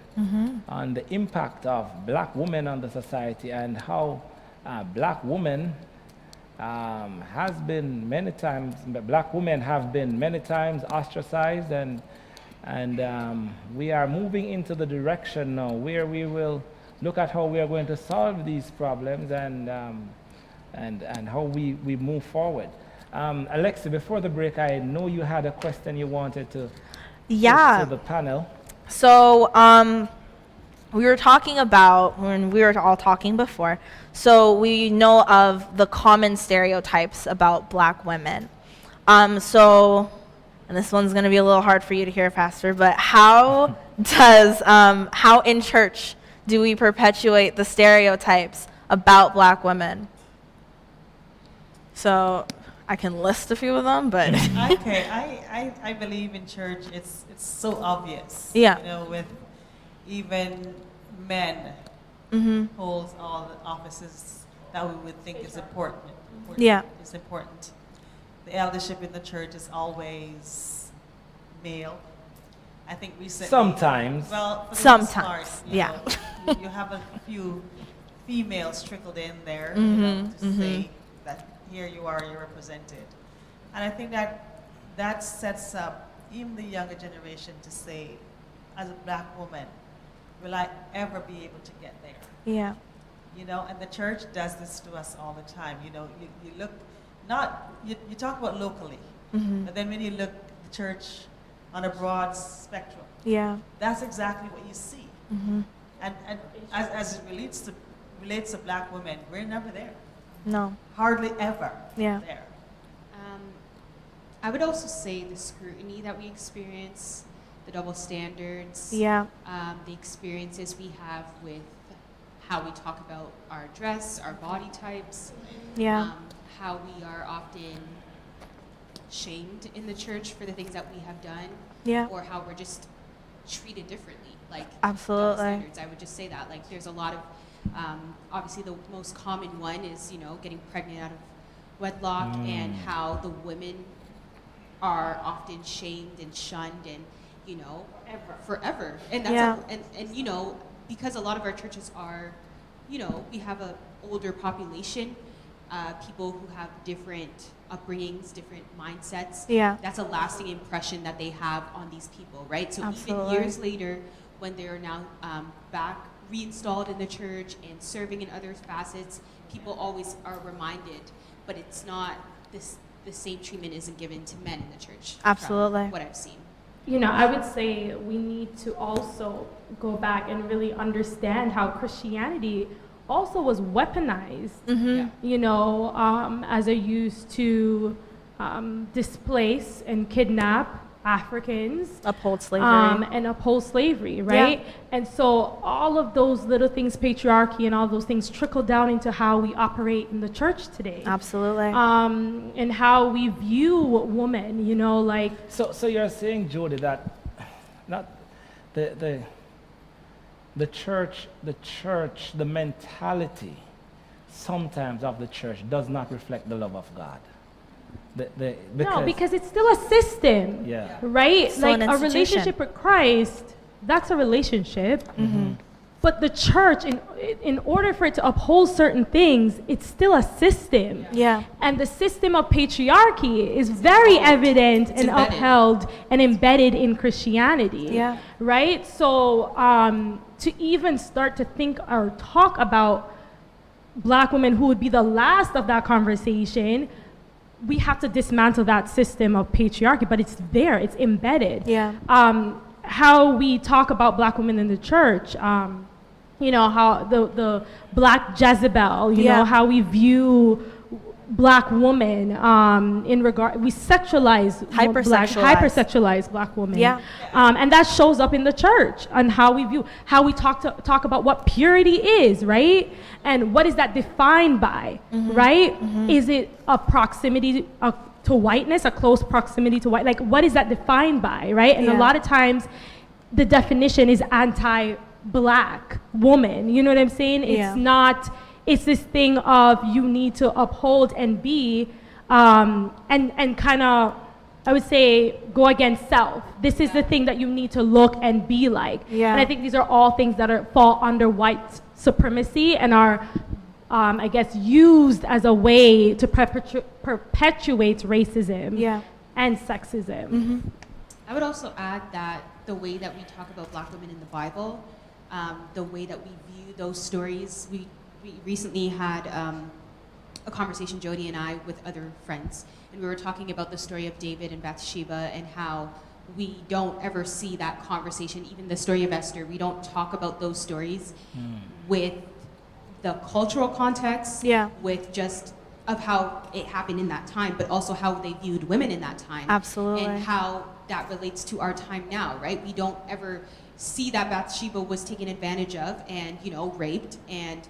on the impact of black women on the society and how black women have been many times ostracized, and we are moving into the direction now where we will look at how we are going to solve these problems and how we move forward. Alexi, before the break, I know you had a question you wanted to Yeah. To the panel. So, we were talking about, when we were all talking before, so we know of the common stereotypes about black women. So, and this one's going to be a little hard for you to hear, Pastor, but how in church do we perpetuate the stereotypes about black women? So, I can list a few of them, but Okay, I believe in church, it's so obvious. Yeah. You know, with even men holds all the offices that we would think is important. Yeah. It's important. The eldership in the church is always male. I think recently. Sometimes. Well, for the Sometimes, most part, yeah. You have a few females trickled in there to say that here you are, you're represented. And I think that sets up even the younger generation to say, as a black woman, will I ever be able to get there? yeah, You know, and the church does this to us all the time. You know, you look, you talk about locally, but then when you look at the church on a broad spectrum, yeah, that's exactly what you see. And as it relates to black women, we're never there. no, Hardly ever Yeah. there. I would also say the scrutiny that we experience, the double standards, yeah, the experiences we have with how we talk about our dress, our body types, yeah, how we are often shamed in the church for the things that we have done, yeah, or how we're just treated differently, like Absolutely. double standards. I would just say that, like, there's a lot of, obviously the most common one is, you know, getting pregnant out of wedlock, and how the women are often shamed and shunned, and, you know, forever. And that's Yeah. and you know, because a lot of our churches are, you know, we have a older population, people who have different upbringings, different mindsets. Yeah. That's a lasting impression that they have on these people, right? So Absolutely. even years later, when they're now back reinstalled in the church and serving in other facets, people always are reminded, but it's not this. The same treatment isn't given to men in the church. Absolutely. From what I've seen. You know, I would say we need to also go back and really understand how Christianity also was weaponized, you know, as a use to displace and kidnap Africans. uphold slavery. And uphold slavery, right? Yeah. And so all of those little things, patriarchy and all those things, trickle down into how we operate in the church today. Absolutely. And how we view women, you know, like. So you're saying, Jody, that not the church, the mentality sometimes of the church does not reflect the love of God. No, because it's still a system, Yeah. right? Still Like an a institution. relationship with Christ, that's a relationship. But the church, in order for it to uphold certain things, it's still a system. Yeah. And the system of patriarchy is very evident and embedded. upheld and embedded in Christianity. Yeah. Right? So to even start to think or talk about black women who would be the last of that conversation, we have to dismantle that system of patriarchy, but it's there, it's embedded. Yeah. How we talk about black women in the church, you know, how the black Jezebel, you Yeah. know, how we view black woman in regard, we sexualize hypersexualize black women. Yeah. And that shows up in the church and how we view, how we talk about what purity is, right? And what is that defined by, right? Is it a proximity to whiteness, a close proximity to white? Like, what is that defined by, right? And a Yeah. lot of times the definition is anti-black woman. You know what I'm saying? It's Yeah. not, it's this thing of you need to uphold and be, and kind of, I would say, go against self. This is the thing that you need to look and be like. Yeah. And I think these are all things that fall under white supremacy and are, I guess, used as a way to perpetuate racism Yeah. and sexism. I would also add that the way that we talk about black women in the Bible, the way that we view those stories, we recently had a conversation, Jody and I, with other friends, and we were talking about the story of David and Bathsheba and how we don't ever see that conversation. Even the story of Esther, we don't talk about those stories with the cultural context, Yeah. with just of how it happened in that time, but also how they viewed women in that time. Absolutely. And how that relates to our time now, right? We don't ever see that Bathsheba was taken advantage of and, you know, raped and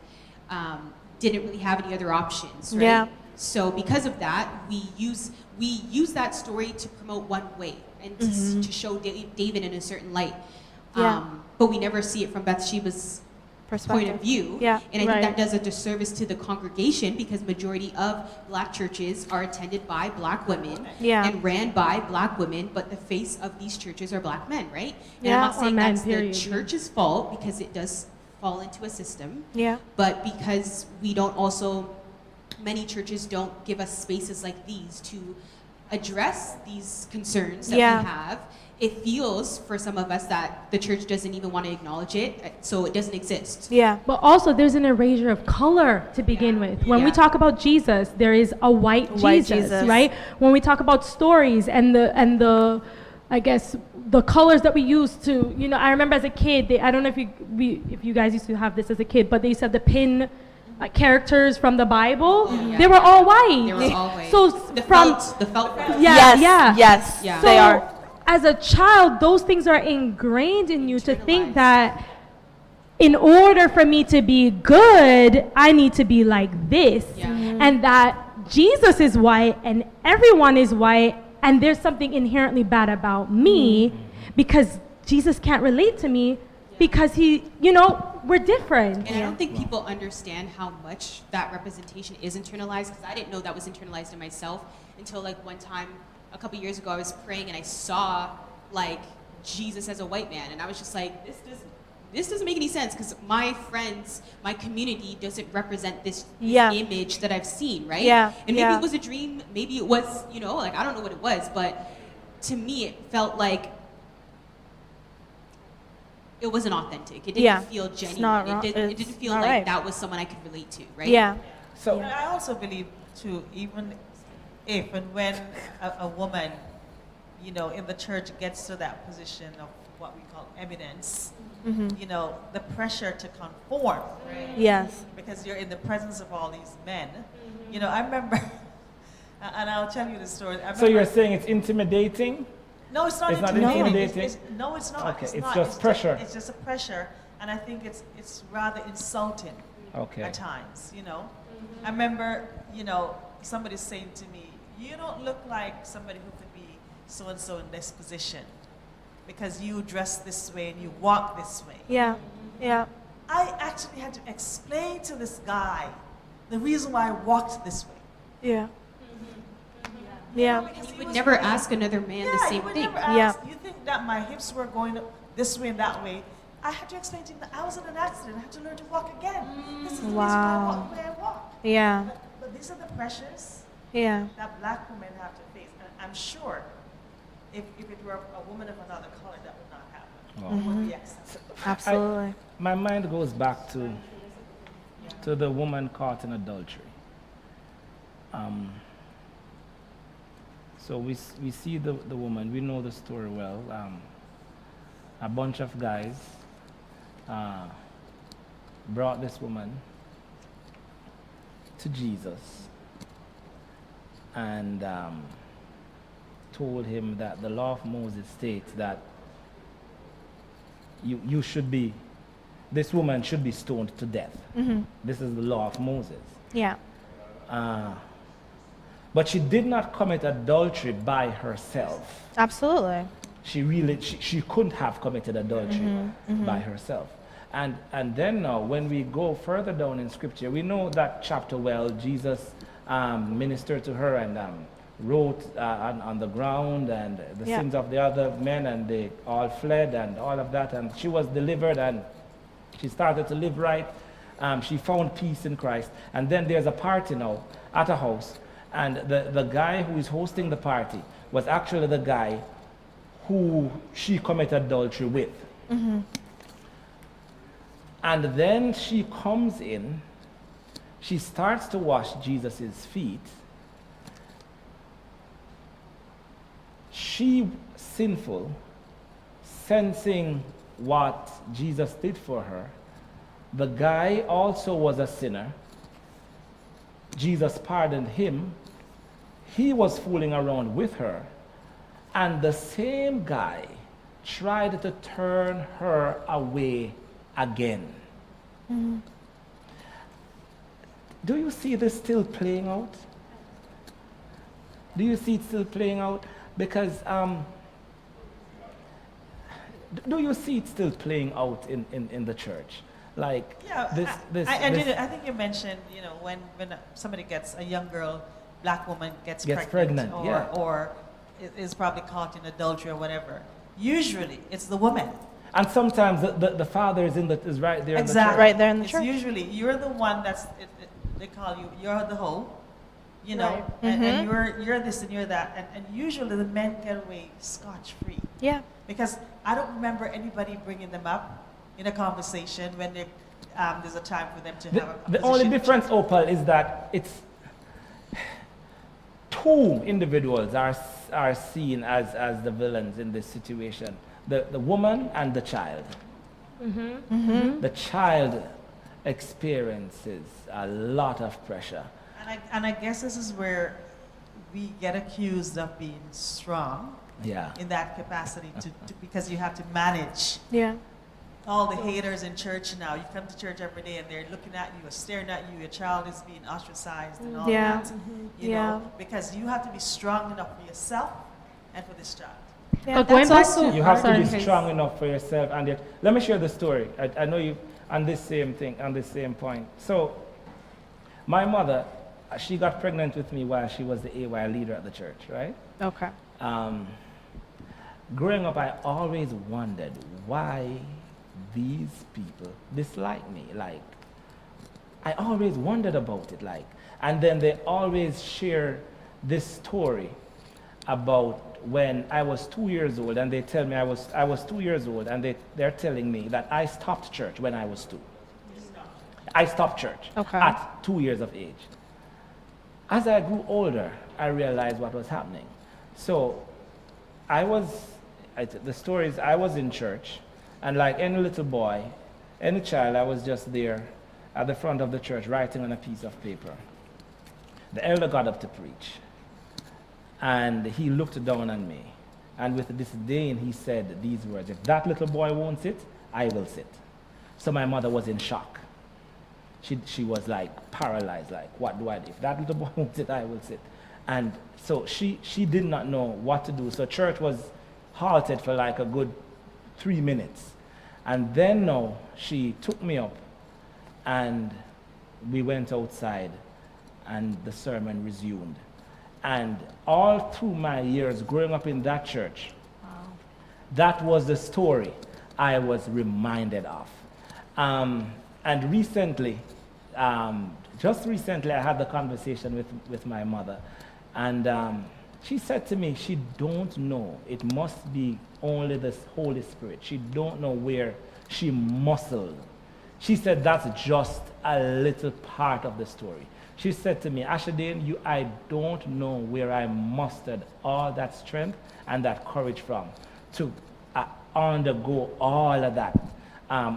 didn't really have any other options, right? Yeah. So because of that, we use that story to promote one way and to show David in a certain light. Yeah. But we never see it from Bathsheba's point of view. Yeah. And I Right. think that does a disservice to the congregation because majority of black churches are attended by black women Yeah. and ran by black women, but the face of these churches are black men, right? And Yeah. I'm not Or saying men, that's period, the yeah. church's fault because it does fall into a system, Yeah. but because we don't also, many churches don't give us spaces like these to address these concerns that Yeah. we have. It feels for some of us that the church doesn't even want to acknowledge it, so it doesn't exist. Yeah. But also, there's an erasure of color to begin with. When we Yeah. talk about Jesus, there is a white White Jesus, Jesus. right? When we talk about stories and the I guess the colors that we use to, you know, I remember as a kid, I don't know if you guys used to have this as a kid, but they said the pin characters from the Bible, Yeah. they were all white. They were all white. So The from felt. yeah, Yes. yeah. Yes. Yeah. So They are. as a child, those things are ingrained in you to think Internalized. that in order for me to be good, I need to be like this. Yeah. And that Jesus is white and everyone is white, and there's something inherently bad about me because Jesus can't relate to me because he, you know, we're different. And I don't think people understand how much that representation is internalized because I didn't know that was internalized in myself until like one time a couple years ago I was praying and I saw like Jesus as a white man and I was just like, this doesn't make any sense because my friends, my community doesn't represent this Yeah. image that I've seen, right? Yeah, And maybe yeah. it was a dream, maybe it was, you know, like I don't know what it was, but to me it felt like it wasn't authentic. It didn't Yeah. feel It's genuine. not It wrong- didn't it's feel not like right. that was someone I could relate to, right? Yeah. So, I also believe too, even if and when a woman, you know, in the church gets to that position of what we call eminence, you know, the pressure to conform, Yes. because you're in the presence of all these men. You know, I remember, and I'll tell you the story. I so you're remember- saying it's intimidating? No, it's not It's not intimidating. intimidating? No, it's not. Okay, it's not. just pressure. It's just a pressure, and I think it's rather insulting Okay. at times. You know, I remember, you know, somebody saying to me, "You don't look like somebody who could be so and so in this position because you dress this way and you walk this way." Yeah. Yeah. I actually had to explain to this guy the reason why I walked this way. Yeah. Yeah. Because You he would was never right. ask another man the Yeah, same you would thing. never ask. Yeah. You think that my hips were going this way and that way. I had to explain to him that I was in an accident. I had to learn to walk again. This is the reason why I walk the way I walk. Yeah. But these are the pressures Yeah. that black women have to face. And I'm sure if it were a woman of another color, that would not happen. It would be accepted. Absolutely. My mind goes back to the woman caught in adultery. So we see the woman, we know the story well. A bunch of guys brought this woman to Jesus and told him that the law of Moses states that you should be, this woman should be stoned to death. This is the law of Moses. Yeah. But she did not commit adultery by herself. Absolutely. She couldn't have committed adultery by herself. And then now, when we go further down in Scripture, we know that chapter well. Jesus ministered to her and wrote on the ground and the Yeah. sins of the other men, and they all fled and all of that. And she was delivered and she started to live right. She found peace in Christ. And then there's a party now at a house. And the guy who is hosting the party was actually the guy who she committed adultery with. And then she comes in, she starts to wash Jesus' feet. she sinful, sensing what Jesus did for her. The guy also was a sinner. Jesus pardoned him. He was fooling around with her. And the same guy tried to turn her away again. Mm-hmm. Do you see this still playing out? Do you see it still playing out? Because do you see it still playing out in the church? Like I think you mentioned, when somebody gets, a young girl, black woman gets pregnant or is probably caught in adultery or whatever. Usually it's the woman. And sometimes the father is right there. Exactly. Right there in the church. Usually you're the one they call you, you're the hoe, Right. and you're this and you're that. And usually the men get away scotch-free. Yeah. Because I don't remember anybody bringing them up in a conversation when there's a time for them to have a The only difference, Opal, is that it's two individuals are seen as the villains in this situation. The woman and the child. Mm-hmm. Mm-hmm. The child experiences a lot of pressure. And I guess this is where we get accused of being strong. Yeah. In that capacity because you have to manage. Yeah. All the haters in church now. You come to church every day and they're looking at you or staring at you. Your child is being ostracized and all that. Mm-hmm. You know, because you have to be strong enough for yourself and for this child. Yeah, going back also, to You have to be strong enough for yourself. And yet, let me share the story. I know you on this same thing, on this same point. So, my mother, she got pregnant with me while she was the AY leader at the church, right? Okay. Growing up, I always wondered why these people dislike me. Like, I always wondered about it. Like, and then they always share this story about when I was 2 years old, and they tell me I was 2 years old, and they're telling me that I stopped church when I was 2. I stopped church at 2 years of age. As I grew older, I realized what was happening. So the story is I was in church, and like any little boy, any child, I was just there at the front of the church writing on a piece of paper. The elder got up to preach, and he looked down on me, and with disdain he said these words, "If that little boy won't sit, I will sit." So my mother was in shock. She was like paralyzed, like, what do I do? If that little boy won't sit, I will sit. And so she did not know what to do. So church was halted for like a good 3 minutes. And then now she took me up and we went outside and the sermon resumed. And all through my years growing up in that church, that was the story I was reminded of. And recently, just recently, I had the conversation with my mother, and she said to me, she don't know. It must be only the Holy Spirit. She don't know where she muscled. She said that's just a little part of the story. She said to me, Ashadane, I don't know where I mustered all that strength and that courage from to undergo all of that.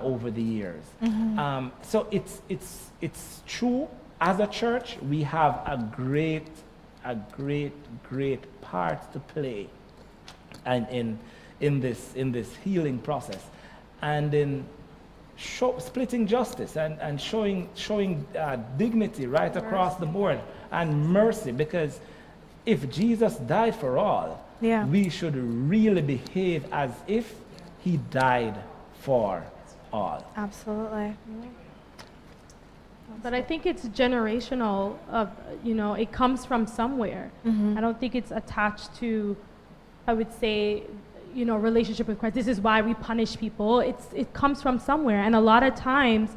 Over the years. Mm-hmm. So it's true. As a church, we have a great part to play, and in this healing process, and in splitting justice and showing dignity right across the board and mercy. Because if Jesus died for all, we should really behave as if He died for all. Absolutely. But I think it's generational. It comes from somewhere. Mm-hmm. I don't think it's attached to, I would say, relationship with Christ. This is why we punish people. It comes from somewhere. And a lot of times,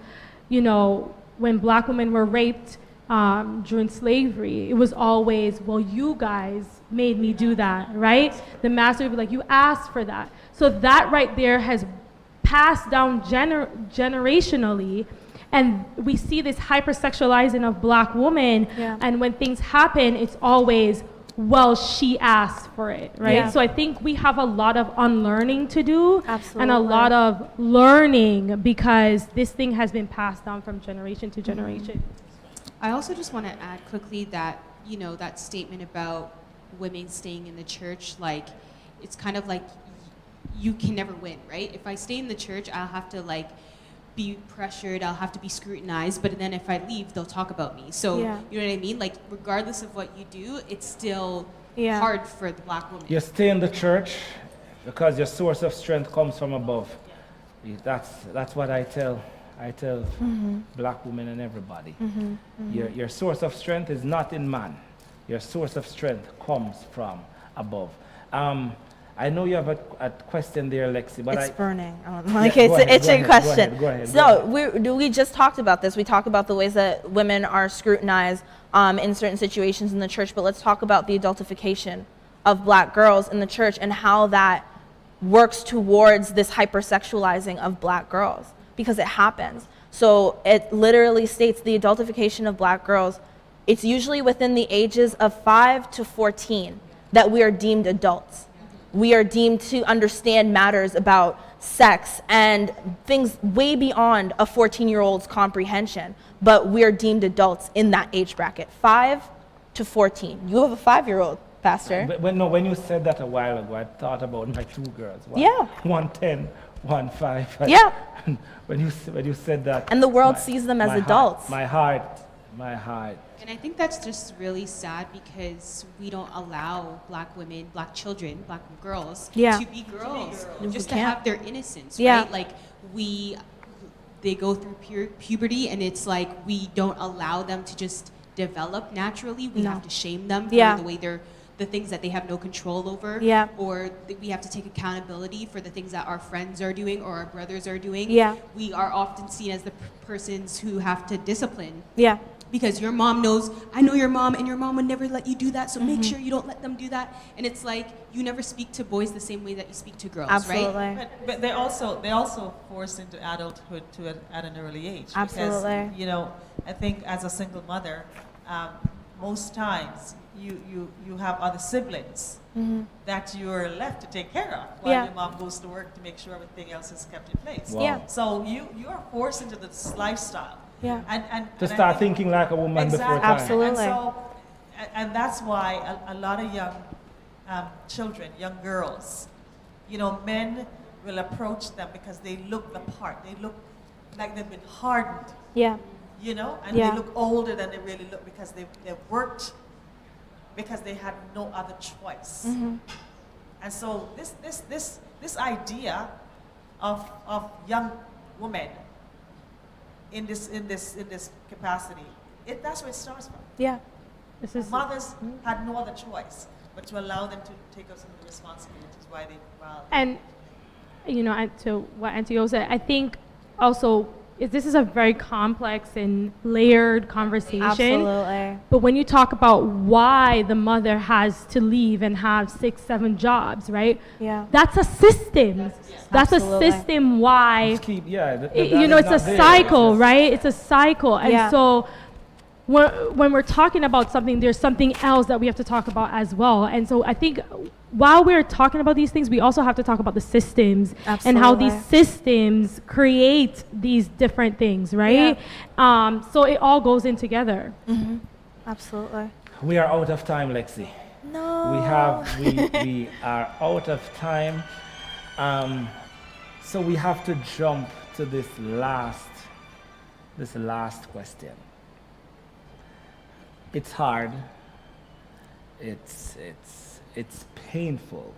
when black women were raped during slavery, it was always, well, you guys made me do that, right? The master would be like, you asked for that. So that right there has passed down generationally, and we see this hypersexualizing of black women. And when things happen, it's always, well, she asked for it, right? Yeah. So I think we have a lot of unlearning to do and a Absolutely. lot of learning because this thing has been passed down from generation to generation. I also just want to add quickly that, you know, that statement about women staying in the church, like, it's kind of like you can never win, right? If I stay in the church, I'll have to, like, be pressured, I'll have to be scrutinized, but then if I leave, they'll talk about me. So, Yeah. you know what I mean? Like, regardless of what you do, it's still Yeah. hard for the black woman. You stay in the church because your source of strength comes from above. That's what I tell black women and everybody. Your source of strength is not in man. Your source of strength comes from above. I know you have a question there, Lexi, but It's burning. Yeah, It's go an ahead, itching go ahead, question. go ahead. So we just talked about this. We talked about the ways that women are scrutinized in certain situations in the church, but let's talk about the adultification of black girls in the church and how that works towards this hypersexualizing of black girls, because it happens. So it literally states the adultification of black girls, it's usually within the ages of 5 to 14 that we are deemed adults. We are deemed to understand matters about sex and things way beyond a 14-year-old's comprehension, but we are deemed adults in that age bracket, 5 to 14. You have a 5-year-old, Pastor. when you said that a while ago, I thought about my two girls. Yeah. 110, 15. Yeah. When you said that. And the world sees them as adults. My heart. And I think that's just really sad because we don't allow black women, black children, black girls Yeah. to be girls, We just to can't. have their innocence, Yeah. right? Like they go through puberty and it's like we don't allow them to just develop naturally. We No. have to shame them for Yeah. the way the things that they have no control over, Yeah. or we have to take accountability for the things that our friends are doing or our brothers are doing. Yeah. We are often seen as the persons who have to discipline. Yeah. Because your mom knows, I know your mom, and your mom would never let you do that, so make sure you don't let them do that. And it's like, you never speak to boys the same way that you speak to girls, Absolutely. right? But they also forced into adulthood at an early age. Absolutely. Because, you know, I think as a single mother, most times you have other siblings that you're left to take care of while Yeah. your mom goes to work to make sure everything else is kept in place. Wow. Yeah. So you are forced into this lifestyle. Yeah. And To I start think- thinking like a woman before Exactly. time. Absolutely. And that's why a lot of young children, young girls, you know, men will approach them because they look the part. They look like they've been hardened, Yeah. you know, and Yeah. they look older than they really look because they worked because they had no other choice. And so this idea of young women in this capacity, that's where it starts from. Yeah. This is Mothers had no other choice but to allow them to take up some of the responsibilities why they filed. And, you know, and to what Auntie O said, I think also this is a very complex and layered conversation. Absolutely. But when you talk about why the mother has to leave and have 6, 7 jobs, right? Yeah. That's a system. That's Absolutely. a system why, Just keep, yeah. you know, it's a cycle, right? It's a cycle. And Yeah. so when we're talking about something, there's something else that we have to talk about as well. And so I think while we're talking about these things, we also have to talk about the systems and how these Absolutely. systems create these different things, right? So it all goes in together. Absolutely. We are out of time, Lexi. No. We are out of time. So we have to jump to this last question. It's hard. It's painful.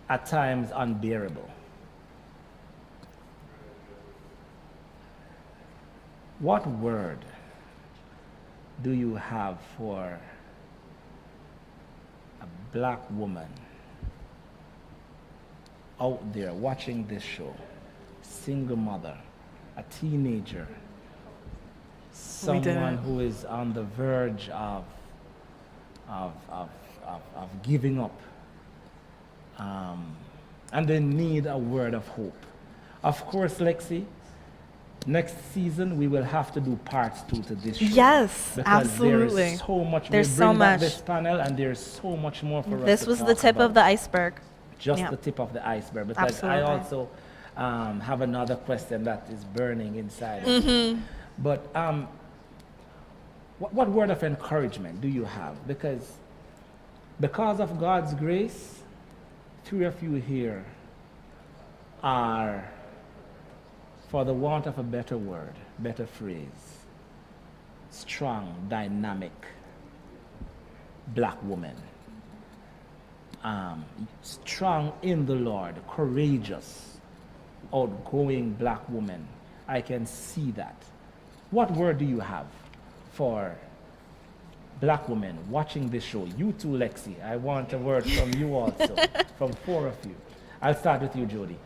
At times unbearable. What word do you have for a black woman out there watching this show, single mother, a teenager, someone who is on the verge of giving up, and they need a word of hope? Of course, Lexi, next season we will have to do parts 2 to this show. Yes, because absolutely. There is so much. There's we so bring back much. this panel, and there's so much more for us This to was the talk tip about. of the iceberg. Just Yeah. the tip of the iceberg. Because I Absolutely. also have another question that is burning inside. of Mm-hmm. me. But what word of encouragement do you have? Because of God's grace, 3 of you here are, for the want of a better word, better phrase, strong, dynamic black woman. Strong in the Lord, courageous, outgoing black woman. I can see that. What word do you have for black women watching this show? You too, Lexi. I want a word from you also, from 4 of you. I'll start with you, Jody.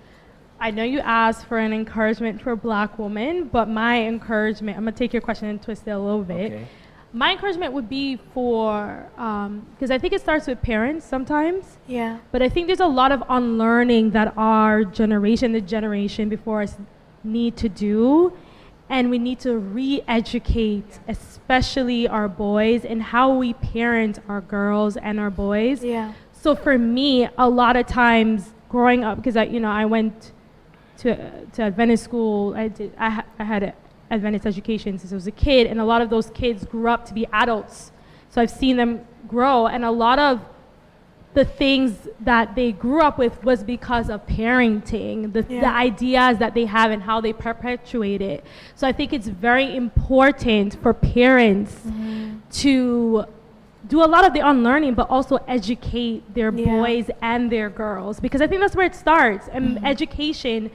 I know you asked for an encouragement for black women, but my encouragement, I'm going to take your question and twist it a little bit. Okay. My encouragement would be for, because I think it starts with parents sometimes, Yeah. but I think there's a lot of unlearning that our generation, the generation before us, need to do. And we need to re-educate, especially our boys, in how we parent our girls and our boys. Yeah. So for me, a lot of times growing up, because I went to Adventist school, I had Adventist education since I was a kid, and a lot of those kids grew up to be adults. So I've seen them grow, and a lot of the things that they grew up with was because of parenting, the ideas that they have and how they perpetuate it. So I think it's very important for parents to do a lot of the unlearning, but also educate their boys and their girls, because I think that's where it starts, and education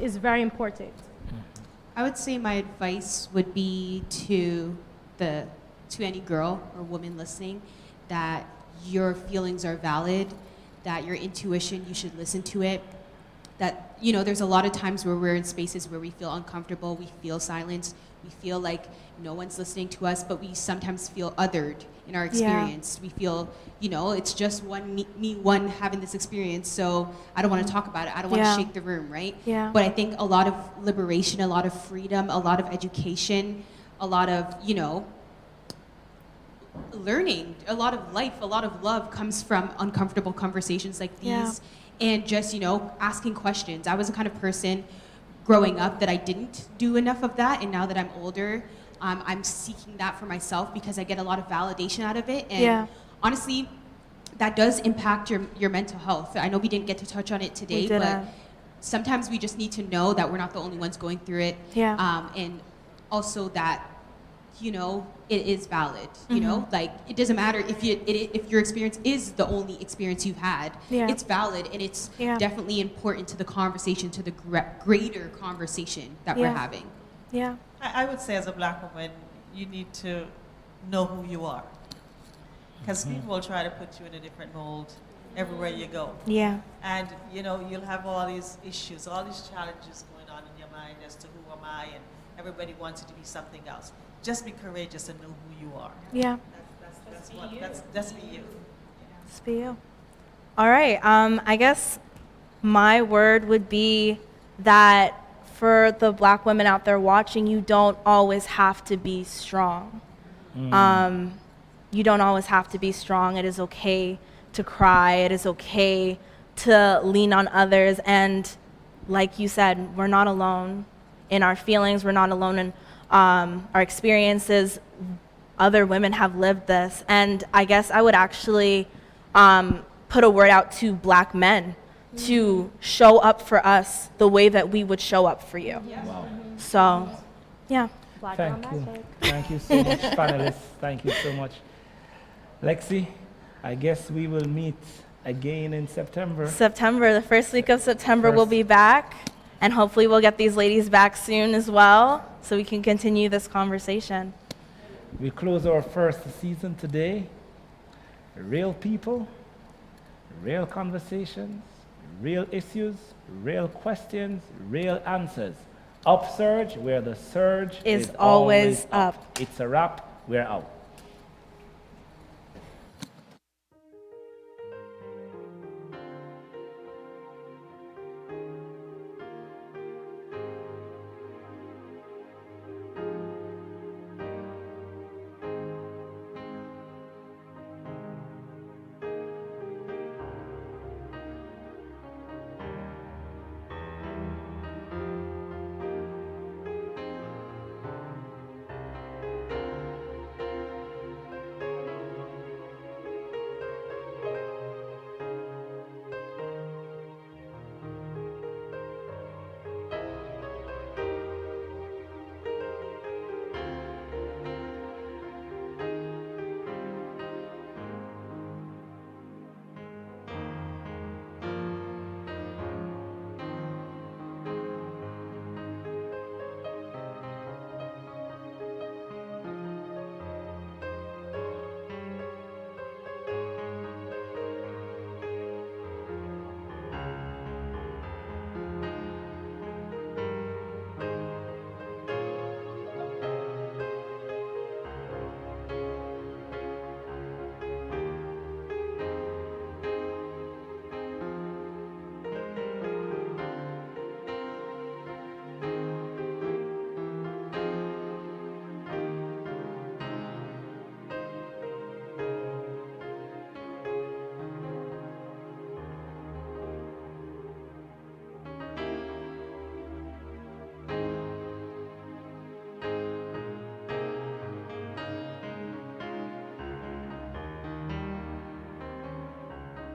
is very important. I would say my advice would be to any girl or woman listening that your feelings are valid, that your intuition, you should listen to it. That, there's a lot of times where we're in spaces where we feel uncomfortable, we feel silence, we feel like no one's listening to us, but we sometimes feel othered in our experience. We feel, it's just one having this experience, so I don't want to talk about it. I don't want to shake the room, right? Yeah. But I think a lot of liberation, a lot of freedom, a lot of education, a lot of, learning, a lot of life, a lot of love comes from uncomfortable conversations like these, and just, asking questions. I was the kind of person growing up that I didn't do enough of that, and now that I'm older, I'm seeking that for myself because I get a lot of validation out of it, and honestly, that does impact your mental health. I know we didn't get to touch on it today, but sometimes we just need to know that we're not the only ones going through it, and also that, it is valid, like it doesn't matter if your experience is the only experience you've had, it's valid, and it's definitely important to the conversation, to the greater conversation that we're having. Yeah. I would say as a black woman, you need to know who you are. Because people will try to put you in a different mold everywhere you go. Yeah. And, you'll have all these issues, all these challenges going on in your mind as to who am I, and everybody wants you to be something else. Just be courageous and know who you are. Yeah. That's be you. Just be you. All right. I guess my word would be that for the black women out there watching, you don't always have to be strong. You don't always have to be strong. It is okay to cry. It is okay to lean on others. And like you said, we're not alone in our feelings. We're not alone in our experiences. Other women have lived this. And I guess I would actually put a word out to black men to show up for us the way that we would show up for you. Wow. So, yeah. Thank you. Thank you so much, panelists. Thank you so much. Lexi, I guess we will meet again in September. The first week of September, we'll be back. And hopefully we'll get these ladies back soon as well, so we can continue this conversation. We close our first season today. Real people, real conversations, real issues, real questions, real answers. UpSurge, where the surge is always up. It's a wrap. We're out.